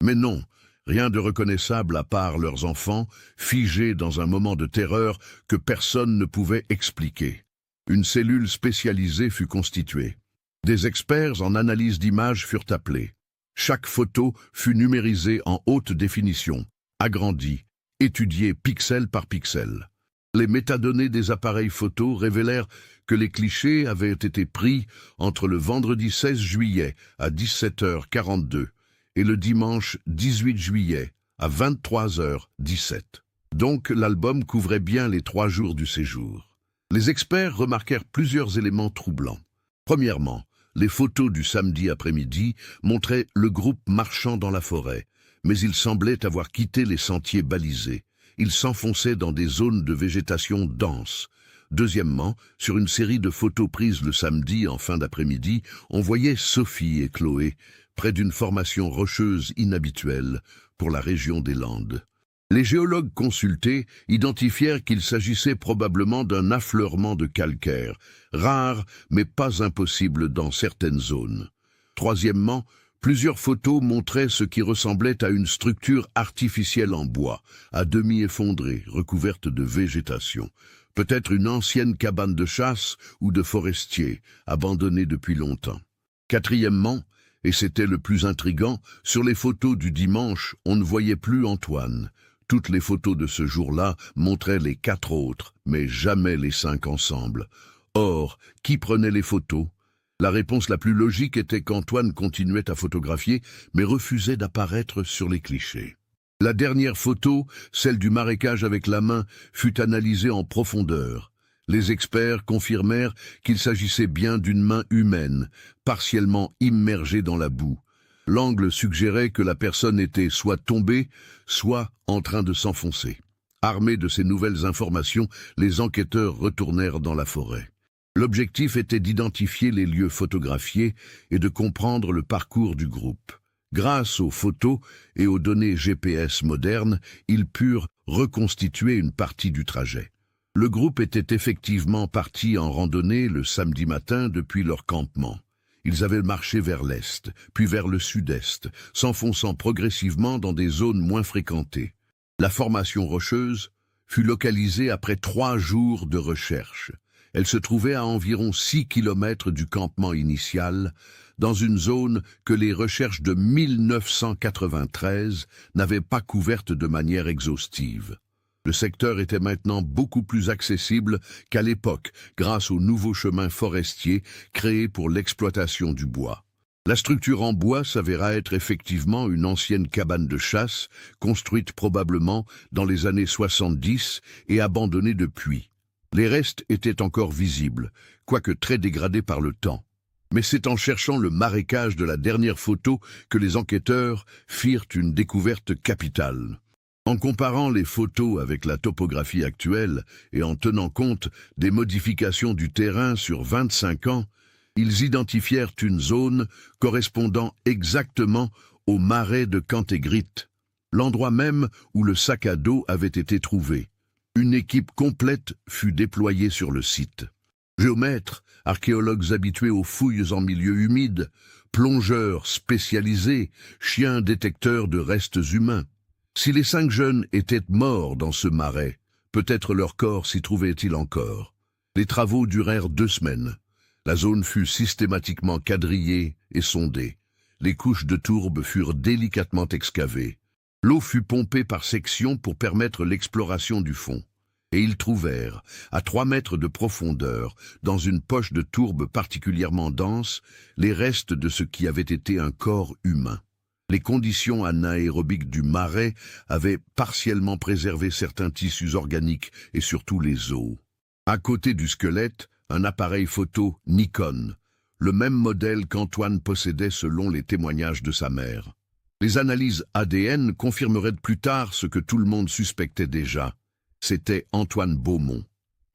Mais non, rien de reconnaissable à part leurs enfants, figés dans un moment de terreur que personne ne pouvait expliquer. Une cellule spécialisée fut constituée. Des experts en analyse d'images furent appelés. Chaque photo fut numérisée en haute définition, agrandie, étudiée pixel par pixel. Les métadonnées des appareils photo révélèrent que les clichés avaient été pris entre le vendredi 16 juillet à 17h42 et le dimanche 18 juillet à 23h17. Donc l'album couvrait bien les 3 jours du séjour. Les experts remarquèrent plusieurs éléments troublants. Premièrement, les photos du samedi après-midi montraient le groupe marchant dans la forêt, mais ils semblaient avoir quitté les sentiers balisés. Ils s'enfonçaient dans des zones de végétation dense. Deuxièmement, sur une série de photos prises le samedi en fin d'après-midi, on voyait Sophie et Chloé près d'une formation rocheuse inhabituelle pour la région des Landes. Les géologues consultés identifièrent qu'il s'agissait probablement d'un affleurement de calcaire, rare mais pas impossible dans certaines zones. Troisièmement, plusieurs photos montraient ce qui ressemblait à une structure artificielle en bois, à demi effondrée, recouverte de végétation. Peut-être une ancienne cabane de chasse ou de forestier, abandonnée depuis longtemps. Quatrièmement, et c'était le plus intriguant, sur les photos du dimanche, on ne voyait plus Antoine. Toutes les photos de ce jour-là montraient les 4 autres, mais jamais les 5 ensemble. Or, qui prenait les photos? La réponse la plus logique était qu'Antoine continuait à photographier, mais refusait d'apparaître sur les clichés. La dernière photo, celle du marécage avec la main, fut analysée en profondeur. Les experts confirmèrent qu'il s'agissait bien d'une main humaine, partiellement immergée dans la boue. L'angle suggérait que la personne était soit tombée, soit en train de s'enfoncer. Armés de ces nouvelles informations, les enquêteurs retournèrent dans la forêt. L'objectif était d'identifier les lieux photographiés et de comprendre le parcours du groupe. Grâce aux photos et aux données GPS modernes, ils purent reconstituer une partie du trajet. Le groupe était effectivement parti en randonnée le samedi matin depuis leur campement. Ils avaient marché vers l'est, puis vers le sud-est, s'enfonçant progressivement dans des zones moins fréquentées. La formation rocheuse fut localisée après 3 jours de recherche. Elle se trouvait à environ 6 kilomètres du campement initial, dans une zone que les recherches de 1993 n'avaient pas couverte de manière exhaustive. Le secteur était maintenant beaucoup plus accessible qu'à l'époque grâce aux nouveaux chemins forestiers créés pour l'exploitation du bois. La structure en bois s'avéra être effectivement une ancienne cabane de chasse, construite probablement dans les années 70 et abandonnée depuis. Les restes étaient encore visibles, quoique très dégradés par le temps. Mais c'est en cherchant le marécage de la dernière photo que les enquêteurs firent une découverte capitale. En comparant les photos avec la topographie actuelle et en tenant compte des modifications du terrain sur 25 ans, ils identifièrent une zone correspondant exactement au marais de Cantegrit, l'endroit même où le sac à dos avait été trouvé. Une équipe complète fut déployée sur le site. Géomètres, archéologues habitués aux fouilles en milieu humide, plongeurs spécialisés, chiens détecteurs de restes humains. Si les 5 jeunes étaient morts dans ce marais, peut-être leur corps s'y trouvait-il encore. Les travaux durèrent 2 semaines. La zone fut systématiquement quadrillée et sondée. Les couches de tourbe furent délicatement excavées. L'eau fut pompée par sections pour permettre l'exploration du fond. Et ils trouvèrent, à 3 mètres de profondeur, dans une poche de tourbe particulièrement dense, les restes de ce qui avait été un corps humain. Les conditions anaérobiques du marais avaient partiellement préservé certains tissus organiques et surtout les os. À côté du squelette, un appareil photo Nikon, le même modèle qu'Antoine possédait selon les témoignages de sa mère. Les analyses ADN confirmeraient plus tard ce que tout le monde suspectait déjà. C'était Antoine Beaumont.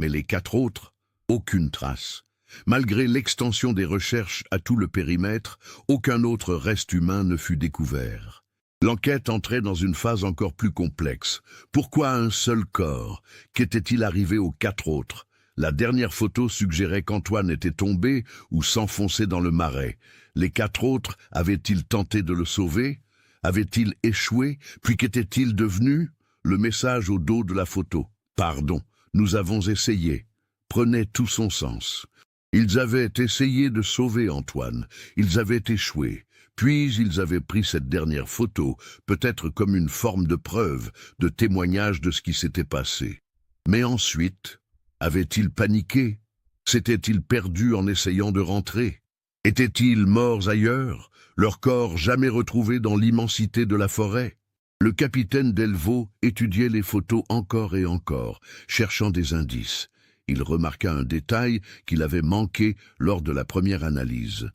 Mais les 4 autres, aucune trace. Malgré l'extension des recherches à tout le périmètre, aucun autre reste humain ne fut découvert. L'enquête entrait dans une phase encore plus complexe. Pourquoi un seul corps? Qu'était-il arrivé aux 4 autres? La dernière photo suggérait qu'Antoine était tombé ou s'enfonçait dans le marais. Les 4 autres avaient-ils tenté de le sauver? Avaient-ils échoué? Puis qu'était-il devenu? Le message au dos de la photo. « Pardon, nous avons essayé » prenait tout son sens. Ils avaient essayé de sauver Antoine, ils avaient échoué, puis ils avaient pris cette dernière photo, peut-être comme une forme de preuve, de témoignage de ce qui s'était passé. Mais ensuite, avait-il paniqué? S'était-il perdu en essayant de rentrer? Étaient-ils morts ailleurs, leurs corps jamais retrouvés dans l'immensité de la forêt? Le capitaine Delvaux étudiait les photos encore et encore, cherchant des indices. Il remarqua un détail qu'il avait manqué lors de la première analyse.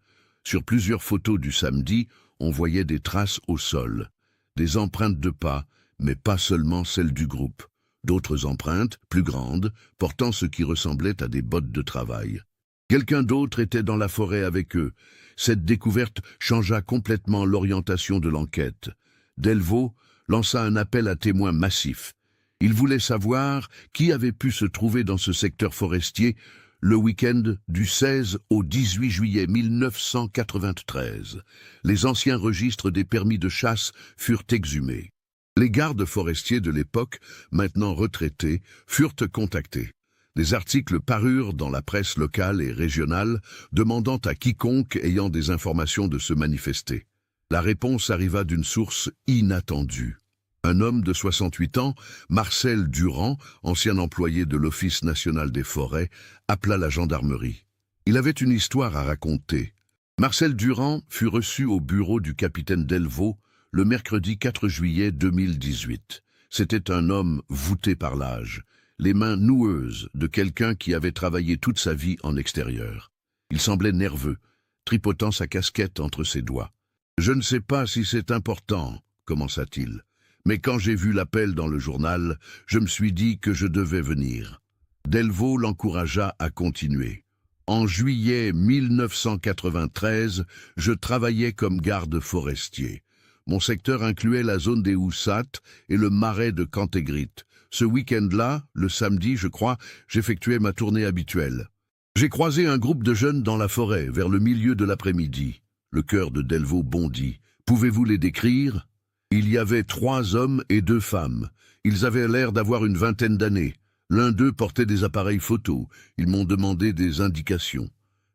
Sur plusieurs photos du samedi, on voyait des traces au sol, des empreintes de pas, mais pas seulement celles du groupe. D'autres empreintes, plus grandes, portant ce qui ressemblait à des bottes de travail. Quelqu'un d'autre était dans la forêt avec eux. Cette découverte changea complètement l'orientation de l'enquête. Delvaux lança un appel à témoins massif. Il voulait savoir qui avait pu se trouver dans ce secteur forestier le week-end du 16 au 18 juillet 1993. Les anciens registres des permis de chasse furent exhumés. Les gardes forestiers de l'époque, maintenant retraités, furent contactés. Des articles parurent dans la presse locale et régionale, demandant à quiconque ayant des informations de se manifester. La réponse arriva d'une source inattendue. Un homme de 68 ans, Marcel Durand, ancien employé de l'Office national des forêts, appela la gendarmerie. Il avait une histoire à raconter. Marcel Durand fut reçu au bureau du capitaine Delvaux le mercredi 4 juillet 2018. C'était un homme voûté par l'âge, les mains noueuses de quelqu'un qui avait travaillé toute sa vie en extérieur. Il semblait nerveux, tripotant sa casquette entre ses doigts. « Je ne sais pas si c'est important, » commença-t-il. Mais quand j'ai vu l'appel dans le journal, je me suis dit que je devais venir. Delvaux l'encouragea à continuer. En juillet 1993, je travaillais comme garde forestier. Mon secteur incluait la zone des Houssattes et le marais de Cantégrit. Ce week-end-là, le samedi, je crois, j'effectuais ma tournée habituelle. J'ai croisé un groupe de jeunes dans la forêt, vers le milieu de l'après-midi. Le cœur de Delvaux bondit. Pouvez-vous les décrire ? Il y avait 3 hommes et 2 femmes. Ils avaient l'air d'avoir une vingtaine d'années. L'un d'eux portait des appareils photo. Ils m'ont demandé des indications.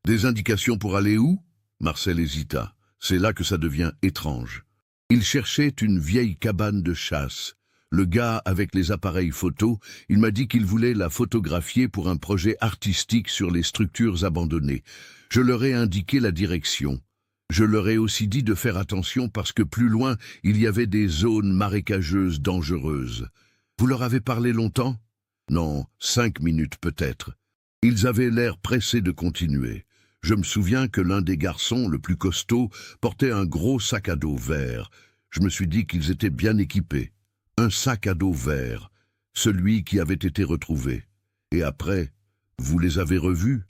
Des indications pour aller où ? Marcel hésita. C'est là que ça devient étrange. Ils cherchaient une vieille cabane de chasse. Le gars avec les appareils photo, il m'a dit qu'il voulait la photographier pour un projet artistique sur les structures abandonnées. Je leur ai indiqué la direction. Je leur ai aussi dit de faire attention parce que plus loin, il y avait des zones marécageuses dangereuses. Vous leur avez parlé longtemps ? Non, 5 minutes peut-être. Ils avaient l'air pressés de continuer. Je me souviens que l'un des garçons, le plus costaud, portait un gros sac à dos vert. Je me suis dit qu'ils étaient bien équipés. Un sac à dos vert, celui qui avait été retrouvé. Et après, vous les avez revus ?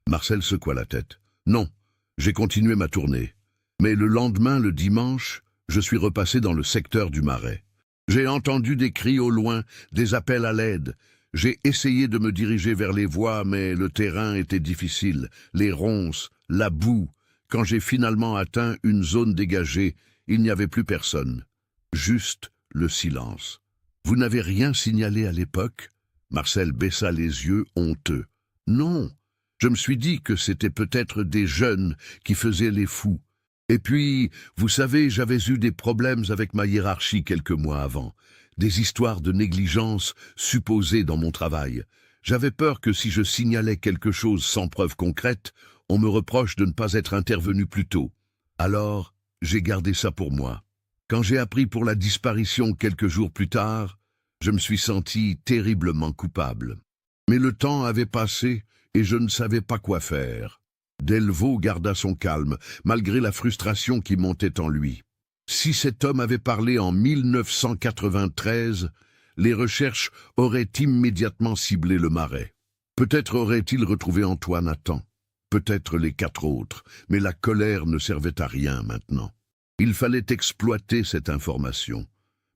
Marcel secoua la tête. Non, j'ai continué ma tournée. Mais le lendemain, le dimanche, je suis repassé dans le secteur du marais. J'ai entendu des cris au loin, des appels à l'aide. J'ai essayé de me diriger vers les voies, mais le terrain était difficile, les ronces, la boue. Quand j'ai finalement atteint une zone dégagée, il n'y avait plus personne. Juste le silence. Vous n'avez rien signalé à l'époque ? Marcel baissa les yeux honteux. Non, je me suis dit que c'était peut-être des jeunes qui faisaient les fous. Et puis, vous savez, j'avais eu des problèmes avec ma hiérarchie quelques mois avant. Des histoires de négligence supposées dans mon travail. J'avais peur que si je signalais quelque chose sans preuve concrète, on me reproche de ne pas être intervenu plus tôt. Alors, j'ai gardé ça pour moi. Quand j'ai appris pour la disparition quelques jours plus tard, je me suis senti terriblement coupable. Mais le temps avait passé et je ne savais pas quoi faire. Delvaux garda son calme, malgré la frustration qui montait en lui. Si cet homme avait parlé en 1993, les recherches auraient immédiatement ciblé le marais. Peut-être aurait-il retrouvé Antoine à temps, peut-être les 4 autres, mais la colère ne servait à rien maintenant. Il fallait exploiter cette information.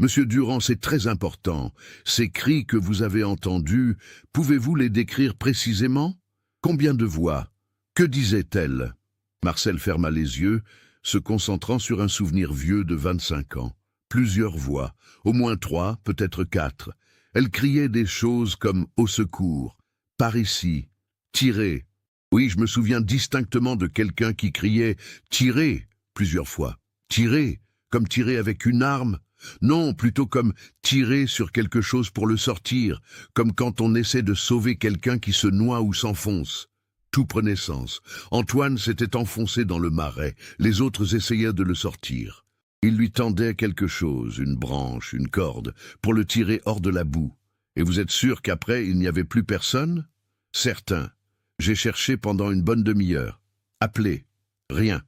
Monsieur Durand, c'est très important. Ces cris que vous avez entendus, pouvez-vous les décrire précisément ? Combien de voix ? Que disait-elle ? Marcel ferma les yeux, se concentrant sur un souvenir vieux de 25 ans. Plusieurs voix, au moins 3, peut-être 4. Elle criait des choses comme « au secours »,« par ici »,« tirez ». Oui, je me souviens distinctement de quelqu'un qui criait « tirez » plusieurs fois. « Tirez », comme tirer avec une arme. Non, plutôt comme tirer sur quelque chose pour le sortir, comme quand on essaie de sauver quelqu'un qui se noie ou s'enfonce. Tout prenait sens. Antoine s'était enfoncé dans le marais, les autres essayaient de le sortir. Il lui tendait quelque chose, une branche, une corde, pour le tirer hors de la boue. Et vous êtes sûr qu'après, il n'y avait plus personne? Certain. J'ai cherché pendant une bonne demi-heure. Appelé. Rien.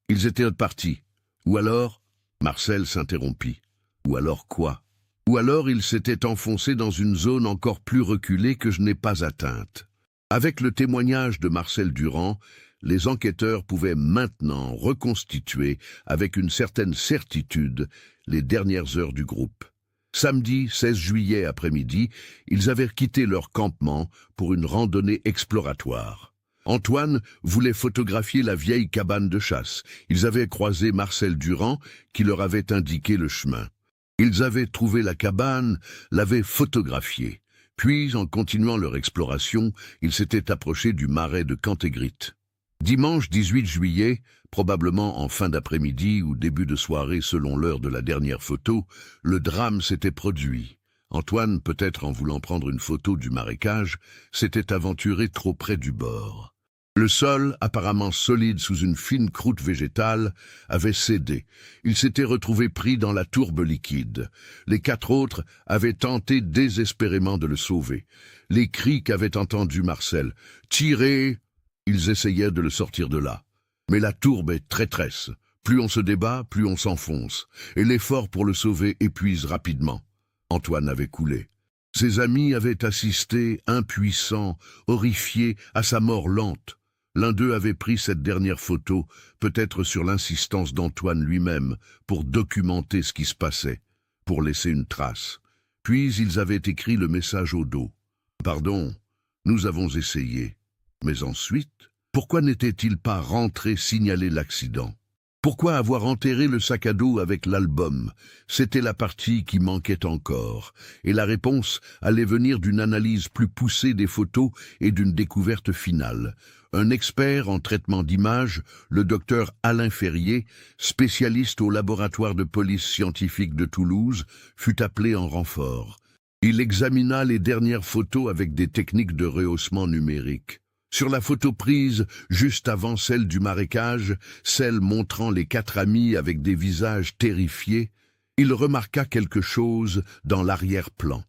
Ils étaient partis. Ou alors... Marcel s'interrompit. Ou alors quoi? Ou alors il s'était enfoncé dans une zone encore plus reculée que je n'ai pas atteinte. Avec le témoignage de Marcel Durand, les enquêteurs pouvaient maintenant reconstituer avec une certaine certitude les dernières heures du groupe. Samedi 16 juillet après-midi, ils avaient quitté leur campement pour une randonnée exploratoire. Antoine voulait photographier la vieille cabane de chasse. Ils avaient croisé Marcel Durand qui leur avait indiqué le chemin. Ils avaient trouvé la cabane, l'avaient photographiée. Puis, en continuant leur exploration, ils s'étaient approchés du marais de Cantégrite. Dimanche 18 juillet, probablement en fin d'après-midi ou début de soirée selon l'heure de la dernière photo, le drame s'était produit. Antoine, peut-être en voulant prendre une photo du marécage, s'était aventuré trop près du bord. Le sol, apparemment solide sous une fine croûte végétale, avait cédé. Il s'était retrouvé pris dans la tourbe liquide. Les 4 autres avaient tenté désespérément de le sauver. Les cris qu'avait entendus Marcel. « Tirez !» Ils essayaient de le sortir de là. Mais la tourbe est traîtresse. Plus on se débat, plus on s'enfonce. Et l'effort pour le sauver épuise rapidement. Antoine avait coulé. Ses amis avaient assisté, impuissants, horrifiés, à sa mort lente. L'un d'eux avait pris cette dernière photo, peut-être sur l'insistance d'Antoine lui-même, pour documenter ce qui se passait, pour laisser une trace. Puis ils avaient écrit le message au dos. « Pardon, nous avons essayé. » Mais ensuite, pourquoi n'était-il pas rentré signaler l'accident? Pourquoi avoir enterré le sac à dos avec l'album? C'était la partie qui manquait encore, et la réponse allait venir d'une analyse plus poussée des photos et d'une découverte finale. Un expert en traitement d'images, le docteur Alain Ferrier, spécialiste au laboratoire de police scientifique de Toulouse, fut appelé en renfort. Il examina les dernières photos avec des techniques de rehaussement numérique. Sur la photo prise juste avant celle du marécage, celle montrant les 4 amis avec des visages terrifiés, il remarqua quelque chose dans l'arrière-plan.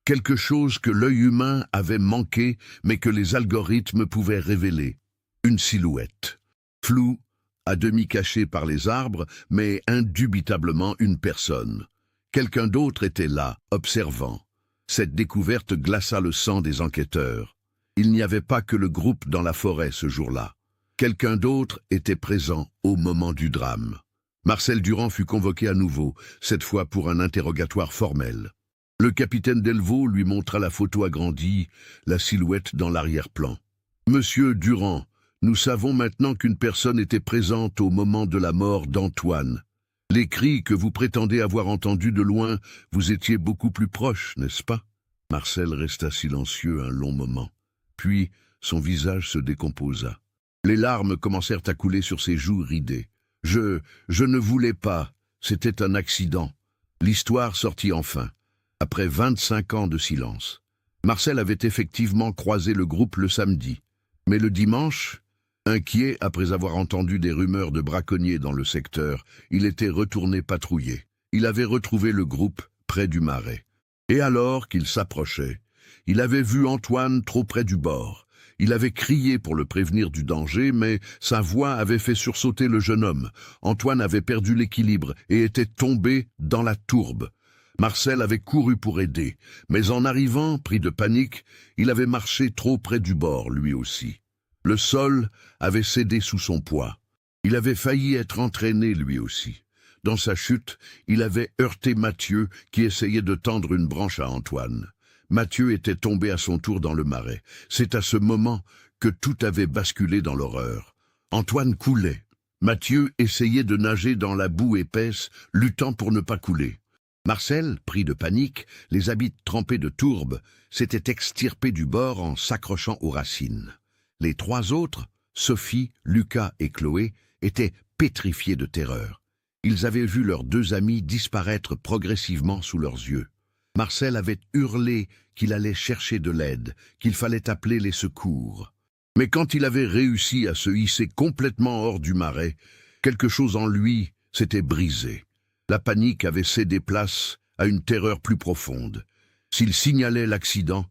Quelque chose que l'œil humain avait manqué, mais que les algorithmes pouvaient révéler. Une silhouette. Floue, à demi cachée par les arbres, mais indubitablement une personne. Quelqu'un d'autre était là, observant. Cette découverte glaça le sang des enquêteurs. Il n'y avait pas que le groupe dans la forêt ce jour-là. Quelqu'un d'autre était présent au moment du drame. Marcel Durand fut convoqué à nouveau, cette fois pour un interrogatoire formel. Le capitaine Delvaux lui montra la photo agrandie, la silhouette dans l'arrière-plan. « Monsieur Durand, nous savons maintenant qu'une personne était présente au moment de la mort d'Antoine. Les cris que vous prétendez avoir entendus de loin, vous étiez beaucoup plus proche, n'est-ce pas ?» Marcel resta silencieux un long moment. Puis, son visage se décomposa. Les larmes commencèrent à couler sur ses joues ridées. « Je ne voulais pas. C'était un accident. » L'histoire sortit enfin, après 25 ans de silence. Marcel avait effectivement croisé le groupe le samedi. Mais le dimanche, inquiet après avoir entendu des rumeurs de braconniers dans le secteur, il était retourné patrouiller. Il avait retrouvé le groupe près du marais. Et alors qu'il s'approchait, il avait vu Antoine trop près du bord. Il avait crié pour le prévenir du danger, mais sa voix avait fait sursauter le jeune homme. Antoine avait perdu l'équilibre et était tombé dans la tourbe. Marcel avait couru pour aider, mais en arrivant, pris de panique, il avait marché trop près du bord, lui aussi. Le sol avait cédé sous son poids. Il avait failli être entraîné, lui aussi. Dans sa chute, il avait heurté Mathieu, qui essayait de tendre une branche à Antoine. Mathieu était tombé à son tour dans le marais. C'est à ce moment que tout avait basculé dans l'horreur. Antoine coulait. Mathieu essayait de nager dans la boue épaisse, luttant pour ne pas couler. Marcel, pris de panique, les habits trempés de tourbe, s'était extirpé du bord en s'accrochant aux racines. Les 3 autres, Sophie, Lucas et Chloé, étaient pétrifiés de terreur. Ils avaient vu leurs deux amis disparaître progressivement sous leurs yeux. Marcel avait hurlé qu'il allait chercher de l'aide, qu'il fallait appeler les secours. Mais quand il avait réussi à se hisser complètement hors du marais, quelque chose en lui s'était brisé. La panique avait cédé place à une terreur plus profonde. S'il signalait l'accident,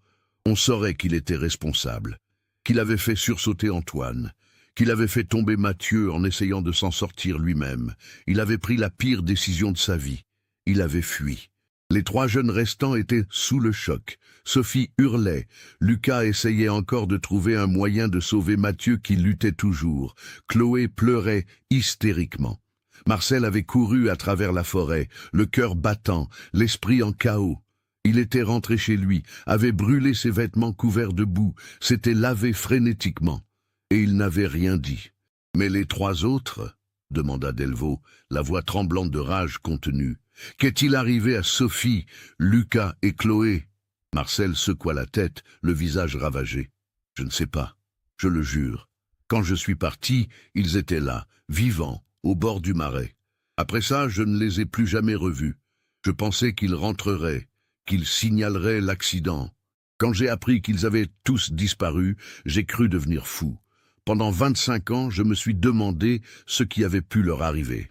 on saurait qu'il était responsable, qu'il avait fait sursauter Antoine, qu'il avait fait tomber Mathieu en essayant de s'en sortir lui-même. Il avait pris la pire décision de sa vie. Il avait fui. Les trois jeunes restants étaient sous le choc. Sophie hurlait. Lucas essayait encore de trouver un moyen de sauver Mathieu qui luttait toujours. Chloé pleurait hystériquement. Marcel avait couru à travers la forêt, le cœur battant, l'esprit en chaos. Il était rentré chez lui, avait brûlé ses vêtements couverts de boue, s'était lavé frénétiquement. Et il n'avait rien dit. « Mais les trois autres ?» demanda Delvaux, la voix tremblante de rage contenue. « Qu'est-il arrivé à Sophie, Lucas et Chloé ?» Marcel secoua la tête, le visage ravagé. « Je ne sais pas, je le jure. Quand je suis parti, ils étaient là, vivants, au bord du marais. Après ça, je ne les ai plus jamais revus. Je pensais qu'ils rentreraient, qu'ils signaleraient l'accident. Quand j'ai appris qu'ils avaient tous disparu, j'ai cru devenir fou. Pendant 25 ans, je me suis demandé ce qui avait pu leur arriver.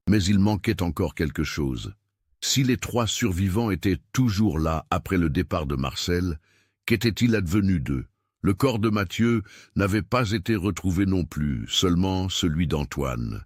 Mais il manquait encore quelque chose. Si les trois survivants étaient toujours là après le départ de Marcel, qu'était-il advenu d'eux? Le corps de Mathieu n'avait pas été retrouvé non plus, seulement celui d'Antoine.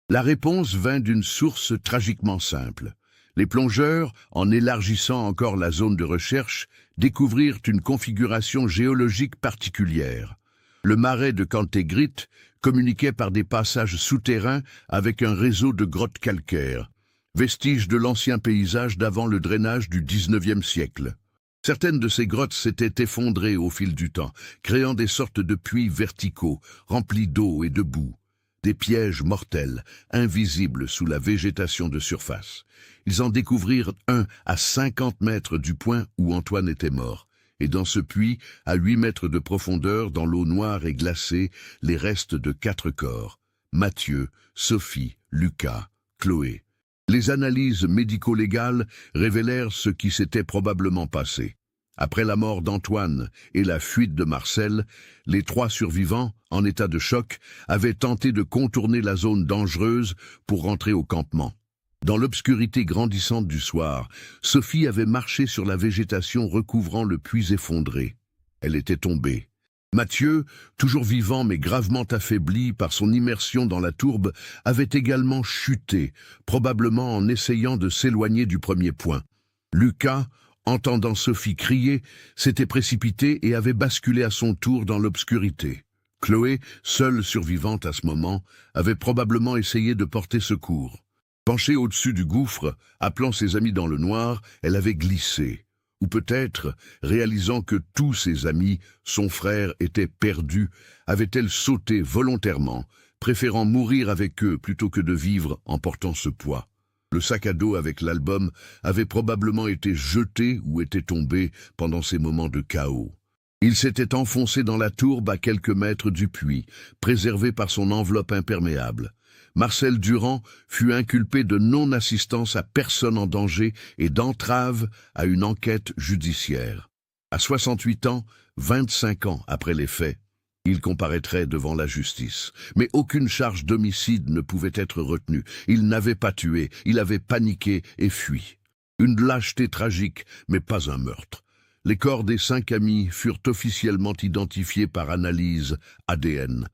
La réponse vint d'une source tragiquement simple. Les plongeurs, en élargissant encore la zone de recherche, découvrirent une configuration géologique particulière. Le marais de Cantegrit communiquait par des passages souterrains avec un réseau de grottes calcaires, vestige de l'ancien paysage d'avant le drainage du XIXe siècle. Certaines de ces grottes s'étaient effondrées au fil du temps, créant des sortes de puits verticaux, remplis d'eau et de boue. Des pièges mortels, invisibles sous la végétation de surface. Ils en découvrirent un à 50 mètres du point où Antoine était mort. Et dans ce puits, à 8 mètres de profondeur, dans l'eau noire et glacée, les restes de 4 corps. Mathieu, Sophie, Lucas, Chloé. Les analyses médico-légales révélèrent ce qui s'était probablement passé. Après la mort d'Antoine et la fuite de Marcel, les trois survivants, en état de choc, avaient tenté de contourner la zone dangereuse pour rentrer au campement. Dans l'obscurité grandissante du soir, Sophie avait marché sur la végétation recouvrant le puits effondré. Elle était tombée. Mathieu, toujours vivant mais gravement affaibli par son immersion dans la tourbe, avait également chuté, probablement en essayant de s'éloigner du premier point. Lucas, entendant Sophie crier, s'était précipité et avait basculé à son tour dans l'obscurité. Chloé, seule survivante à ce moment, avait probablement essayé de porter secours. Penchée au-dessus du gouffre, appelant ses amis dans le noir, elle avait glissé. Ou peut-être, réalisant que tous ses amis, son frère, étaient perdus, avait-elle sauté volontairement, préférant mourir avec eux plutôt que de vivre en portant ce poids. Le sac à dos avec l'album avait probablement été jeté ou était tombé pendant ces moments de chaos. Il s'était enfoncé dans la tourbe à quelques mètres du puits, préservé par son enveloppe imperméable. Marcel Durand fut inculpé de non-assistance à personne en danger et d'entrave à une enquête judiciaire. À 68 ans, 25 ans après les faits, il comparaîtrait devant la justice. Mais aucune charge d'homicide ne pouvait être retenue. Il n'avait pas tué, il avait paniqué et fui. Une lâcheté tragique, mais pas un meurtre. Les corps des 5 amis furent officiellement identifiés par analyse ADN.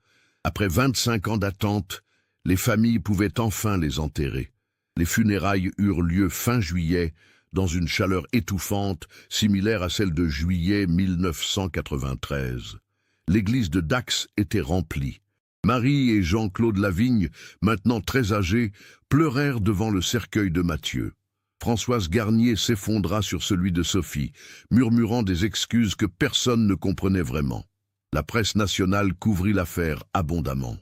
Après 25 ans d'attente, les familles pouvaient enfin les enterrer. Les funérailles eurent lieu fin juillet, dans une chaleur étouffante, similaire à celle de juillet 1993. L'église de Dax était remplie. Marie et Jean-Claude Lavigne, maintenant très âgés, pleurèrent devant le cercueil de Mathieu. Françoise Garnier s'effondra sur celui de Sophie, murmurant des excuses que personne ne comprenait vraiment. La presse nationale couvrit l'affaire abondamment.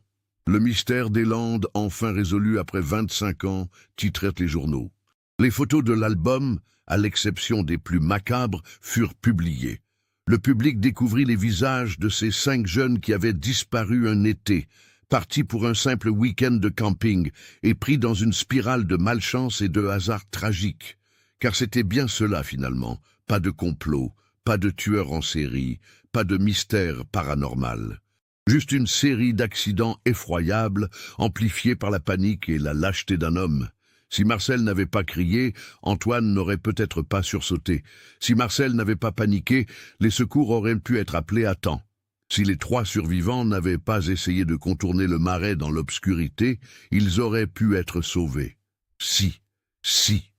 Le mystère des Landes, enfin résolu après 25 ans, titraient les journaux. Les photos de l'album, à l'exception des plus macabres, furent publiées. Le public découvrit les visages de ces 5 jeunes qui avaient disparu un été, parti pour un simple week-end de camping et pris dans une spirale de malchance et de hasard tragique. Car c'était bien cela finalement, pas de complot, pas de tueur en série, pas de mystère paranormal. Juste une série d'accidents effroyables, amplifiés par la panique et la lâcheté d'un homme. Si Marcel n'avait pas crié, Antoine n'aurait peut-être pas sursauté. Si Marcel n'avait pas paniqué, les secours auraient pu être appelés à temps. Si les 3 survivants n'avaient pas essayé de contourner le marais dans l'obscurité, ils auraient pu être sauvés. Si, si.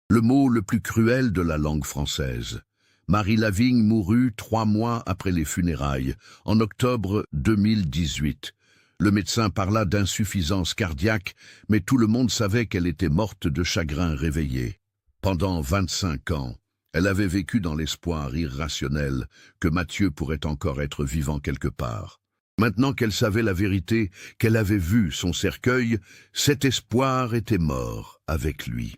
Le mot le plus cruel de la langue française. Marie Lavigne mourut 3 mois après les funérailles, en octobre 2018. Le médecin parla d'insuffisance cardiaque, mais tout le monde savait qu'elle était morte de chagrin réveillé. Pendant 25 ans, elle avait vécu dans l'espoir irrationnel que Mathieu pourrait encore être vivant quelque part. Maintenant qu'elle savait la vérité, qu'elle avait vu son cercueil, cet espoir était mort avec lui.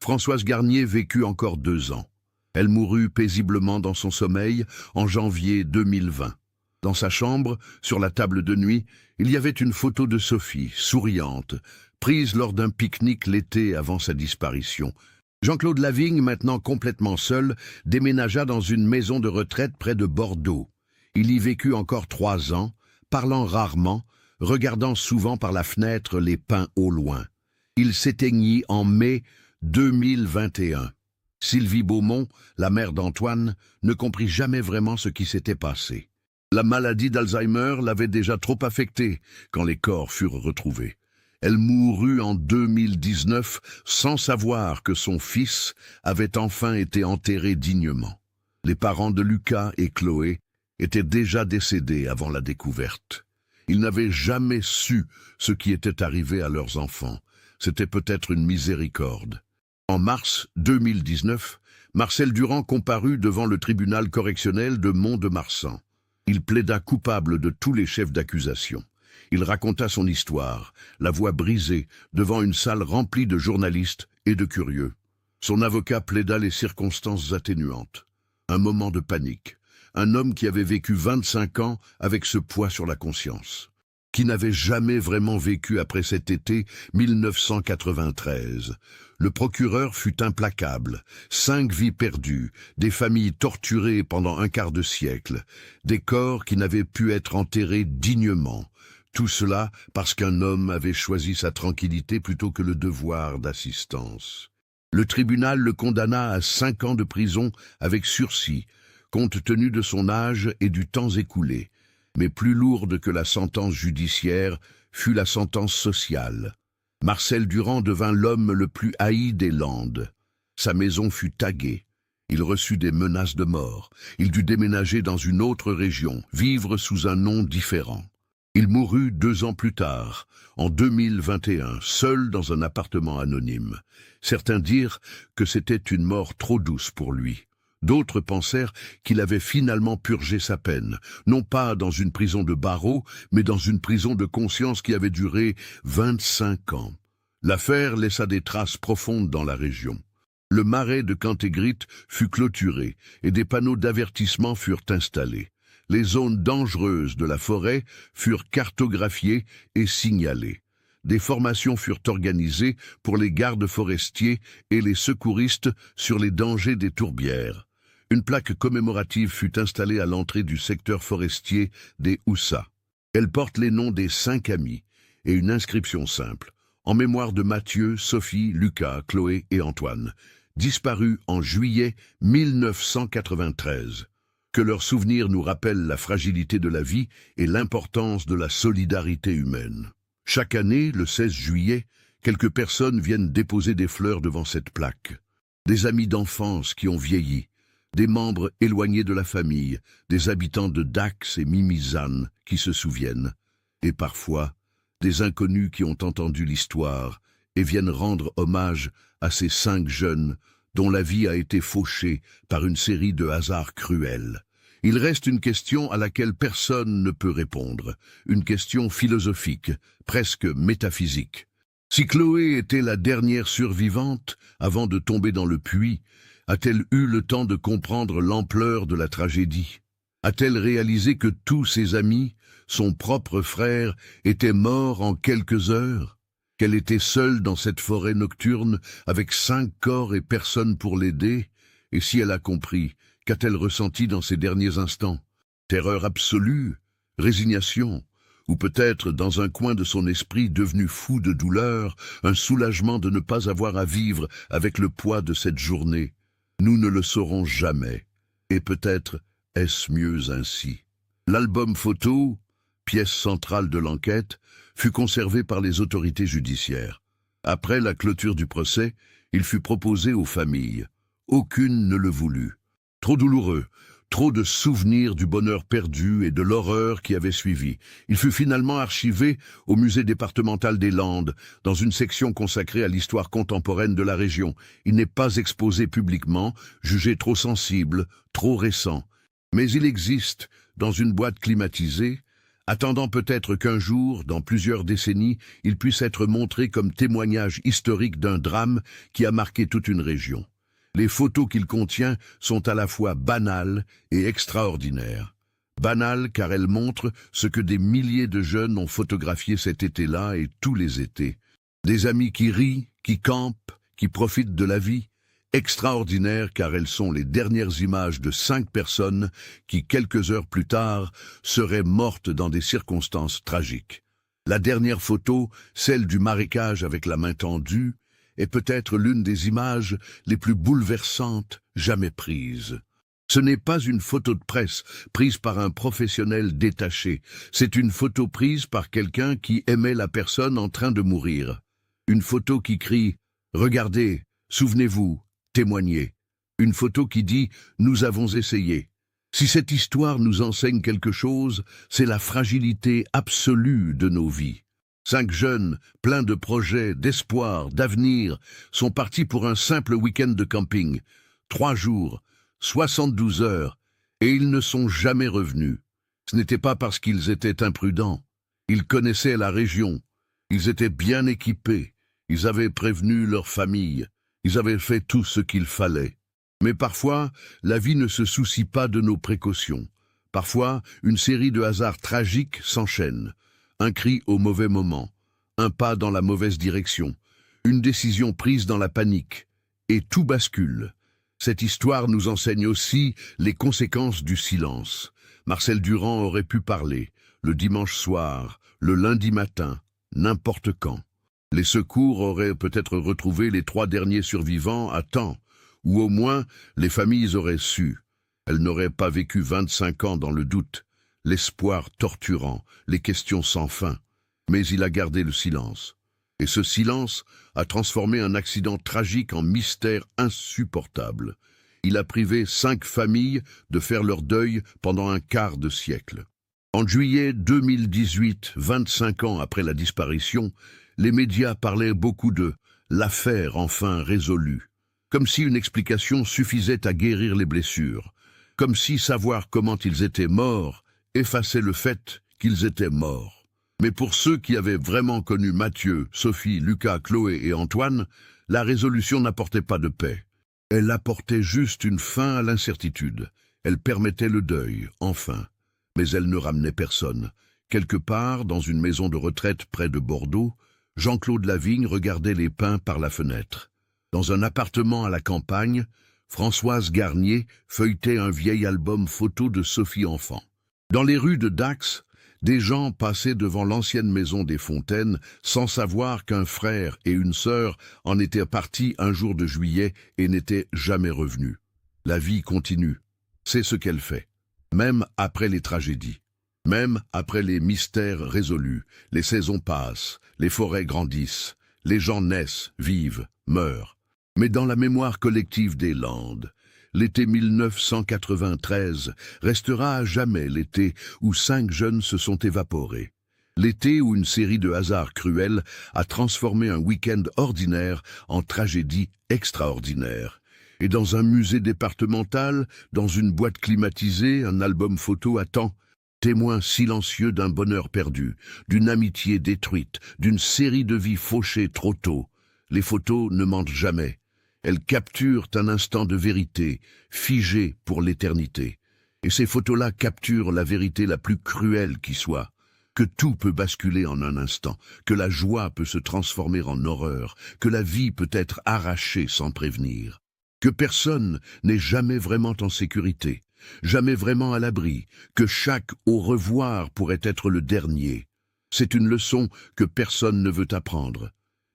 Françoise Garnier vécut encore 2 ans. Elle mourut paisiblement dans son sommeil en janvier 2020. Dans sa chambre, sur la table de nuit, il y avait une photo de Sophie, souriante, prise lors d'un pique-nique l'été avant sa disparition. Jean-Claude Lavigne, maintenant complètement seul, déménagea dans une maison de retraite près de Bordeaux. Il y vécut encore 3 ans, parlant rarement, regardant souvent par la fenêtre les pins au loin. Il s'éteignit en mai 2021. Sylvie Beaumont, la mère d'Antoine, ne comprit jamais vraiment ce qui s'était passé. La maladie d'Alzheimer l'avait déjà trop affectée quand les corps furent retrouvés. Elle mourut en 2019 sans savoir que son fils avait enfin été enterré dignement. Les parents de Lucas et Chloé étaient déjà décédés avant la découverte. Ils n'avaient jamais su ce qui était arrivé à leurs enfants. C'était peut-être une miséricorde. En mars 2019, Marcel Durand comparut devant le tribunal correctionnel de Mont-de-Marsan. Il plaida coupable de tous les chefs d'accusation. Il raconta son histoire, la voix brisée, devant une salle remplie de journalistes et de curieux. Son avocat plaida les circonstances atténuantes. Un moment de panique. Un homme qui avait vécu 25 ans avec ce poids sur la conscience. Qui n'avait jamais vraiment vécu après cet été 1993. Le procureur fut implacable. 5 vies perdues, des familles torturées pendant un quart de siècle, des corps qui n'avaient pu être enterrés dignement. Tout cela parce qu'un homme avait choisi sa tranquillité plutôt que le devoir d'assistance. Le tribunal le condamna à 5 ans de prison avec sursis, compte tenu de son âge et du temps écoulé. Mais plus lourde que la sentence judiciaire fut la sentence sociale. Marcel Durand devint l'homme le plus haï des Landes. Sa maison fut taguée. Il reçut des menaces de mort. Il dut déménager dans une autre région, vivre sous un nom différent. Il mourut 2 ans plus tard, en 2021, seul dans un appartement anonyme. Certains dirent que c'était une mort trop douce pour lui. D'autres pensèrent qu'il avait finalement purgé sa peine, non pas dans une prison de barreaux, mais dans une prison de conscience qui avait duré 25 ans. L'affaire laissa des traces profondes dans la région. Le marais de Cantégrite fut clôturé et des panneaux d'avertissement furent installés. Les zones dangereuses de la forêt furent cartographiées et signalées. Des formations furent organisées pour les gardes forestiers et les secouristes sur les dangers des tourbières. Une plaque commémorative fut installée à l'entrée du secteur forestier des Houssas. Elle porte les noms des 5 amis et une inscription simple, en mémoire de Mathieu, Sophie, Lucas, Chloé et Antoine, disparus en juillet 1993. Que leurs souvenirs nous rappellent la fragilité de la vie et l'importance de la solidarité humaine. Chaque année, le 16 juillet, quelques personnes viennent déposer des fleurs devant cette plaque. Des amis d'enfance qui ont vieilli, des membres éloignés de la famille, des habitants de Dax et Mimizan qui se souviennent, et parfois des inconnus qui ont entendu l'histoire et viennent rendre hommage à ces 5 jeunes dont la vie a été fauchée par une série de hasards cruels. Il reste une question à laquelle personne ne peut répondre, une question philosophique, presque métaphysique. Si Chloé était la dernière survivante avant de tomber dans le puits, a-t-elle eu le temps de comprendre l'ampleur de la tragédie? A-t-elle réalisé que tous ses amis, son propre frère, étaient morts en quelques heures? Qu'elle était seule dans cette forêt nocturne, avec 5 corps et personne pour l'aider? Et si elle a compris, qu'a-t-elle ressenti dans ces derniers instants? Terreur absolue? Résignation? Ou peut-être, dans un coin de son esprit devenu fou de douleur, un soulagement de ne pas avoir à vivre avec le poids de cette journée? Nous ne le saurons jamais. Et peut-être est-ce mieux ainsi. L'album photo, pièce centrale de l'enquête, fut conservé par les autorités judiciaires. Après la clôture du procès, il fut proposé aux familles. Aucune ne le voulut. Trop douloureux, trop de souvenirs du bonheur perdu et de l'horreur qui avait suivi. Il fut finalement archivé au musée départemental des Landes, dans une section consacrée à l'histoire contemporaine de la région. Il n'est pas exposé publiquement, jugé trop sensible, trop récent. Mais il existe, dans une boîte climatisée, attendant peut-être qu'un jour, dans plusieurs décennies, il puisse être montré comme témoignage historique d'un drame qui a marqué toute une région. Les photos qu'il contient sont à la fois banales et extraordinaires. Banales car elles montrent ce que des milliers de jeunes ont photographié cet été-là et tous les étés. Des amis qui rient, qui campent, qui profitent de la vie. Extraordinaires car elles sont les dernières images de 5 personnes qui, quelques heures plus tard, seraient mortes dans des circonstances tragiques. La dernière photo, celle du marécage avec la main tendue, est peut-être l'une des images les plus bouleversantes jamais prises. Ce n'est pas une photo de presse prise par un professionnel détaché, c'est une photo prise par quelqu'un qui aimait la personne en train de mourir. Une photo qui crie « Regardez, souvenez-vous ». Témoigner. Une photo qui dit « Nous avons essayé ». Si cette histoire nous enseigne quelque chose, c'est la fragilité absolue de nos vies. 5 jeunes, pleins de projets, d'espoir, d'avenir, sont partis pour un simple week-end de camping. 3 jours, 72 heures, et ils ne sont jamais revenus. Ce n'était pas parce qu'ils étaient imprudents. Ils connaissaient la région. Ils étaient bien équipés. Ils avaient prévenu leur famille. Ils avaient fait tout ce qu'il fallait. Mais parfois, la vie ne se soucie pas de nos précautions. Parfois, une série de hasards tragiques s'enchaîne. Un cri au mauvais moment, un pas dans la mauvaise direction, une décision prise dans la panique. Et tout bascule. Cette histoire nous enseigne aussi les conséquences du silence. Marcel Durand aurait pu parler, le dimanche soir, le lundi matin, n'importe quand. Les secours auraient peut-être retrouvé les 3 derniers survivants à temps, ou au moins les familles auraient su. Elles n'auraient pas vécu 25 ans dans le doute, l'espoir torturant, les questions sans fin. Mais il a gardé le silence. Et ce silence a transformé un accident tragique en mystère insupportable. Il a privé 5 familles de faire leur deuil pendant un quart de siècle. En juillet 2018, 25 ans après la disparition, les médias parlaient beaucoup de « l'affaire enfin résolue », comme si une explication suffisait à guérir les blessures, comme si savoir comment ils étaient morts effaçait le fait qu'ils étaient morts. Mais pour ceux qui avaient vraiment connu Mathieu, Sophie, Lucas, Chloé et Antoine, la résolution n'apportait pas de paix. Elle apportait juste une fin à l'incertitude. Elle permettait le deuil, enfin. Mais elle ne ramenait personne. Quelque part, dans une maison de retraite près de Bordeaux, Jean-Claude Lavigne regardait les pins par la fenêtre. Dans un appartement à la campagne, Françoise Garnier feuilletait un vieil album photo de Sophie enfant. Dans les rues de Dax, des gens passaient devant l'ancienne maison des Fontaines sans savoir qu'un frère et une sœur en étaient partis un jour de juillet et n'étaient jamais revenus. La vie continue. C'est ce qu'elle fait. Même après les tragédies. Même après les mystères résolus, les saisons passent, les forêts grandissent, les gens naissent, vivent, meurent. Mais dans la mémoire collective des Landes, l'été 1993 restera à jamais l'été où 5 jeunes se sont évaporés. L'été où une série de hasards cruels a transformé un week-end ordinaire en tragédie extraordinaire. Et dans un musée départemental, dans une boîte climatisée, un album photo attend, témoin silencieux d'un bonheur perdu, d'une amitié détruite, d'une série de vies fauchées trop tôt. Les photos ne mentent jamais. Elles capturent un instant de vérité, figé pour l'éternité. Et ces photos-là capturent la vérité la plus cruelle qui soit. Que tout peut basculer en un instant, que la joie peut se transformer en horreur, que la vie peut être arrachée sans prévenir, que personne n'est jamais vraiment en sécurité, jamais vraiment à l'abri, que chaque au revoir pourrait être le dernier. C'est une leçon que personne ne veut apprendre,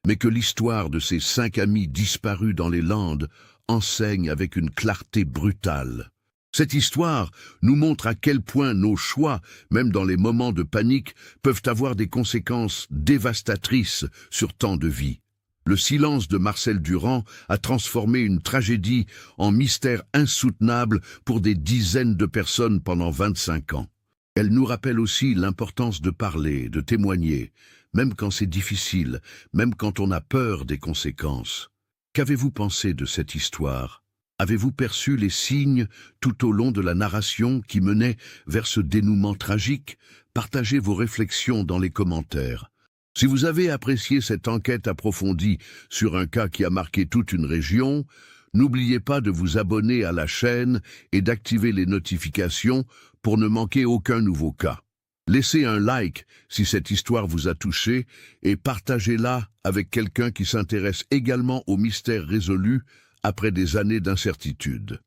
mais que l'histoire de ces 5 amis disparus dans les Landes enseigne avec une clarté brutale. Cette histoire nous montre à quel point nos choix, même dans les moments de panique, peuvent avoir des conséquences dévastatrices sur tant de vies. Le silence de Marcel Durand a transformé une tragédie en mystère insoutenable pour des dizaines de personnes pendant 25 ans. Elle nous rappelle aussi l'importance de parler, de témoigner, même quand c'est difficile, même quand on a peur des conséquences. Qu'avez-vous pensé de cette histoire ? Avez-vous perçu les signes tout au long de la narration qui menait vers ce dénouement tragique? Partagez vos réflexions dans les commentaires. Si vous avez apprécié cette enquête approfondie sur un cas qui a marqué toute une région, n'oubliez pas de vous abonner à la chaîne et d'activer les notifications pour ne manquer aucun nouveau cas. Laissez un like si cette histoire vous a touché et partagez-la avec quelqu'un qui s'intéresse également aux mystères résolus après des années d'incertitude.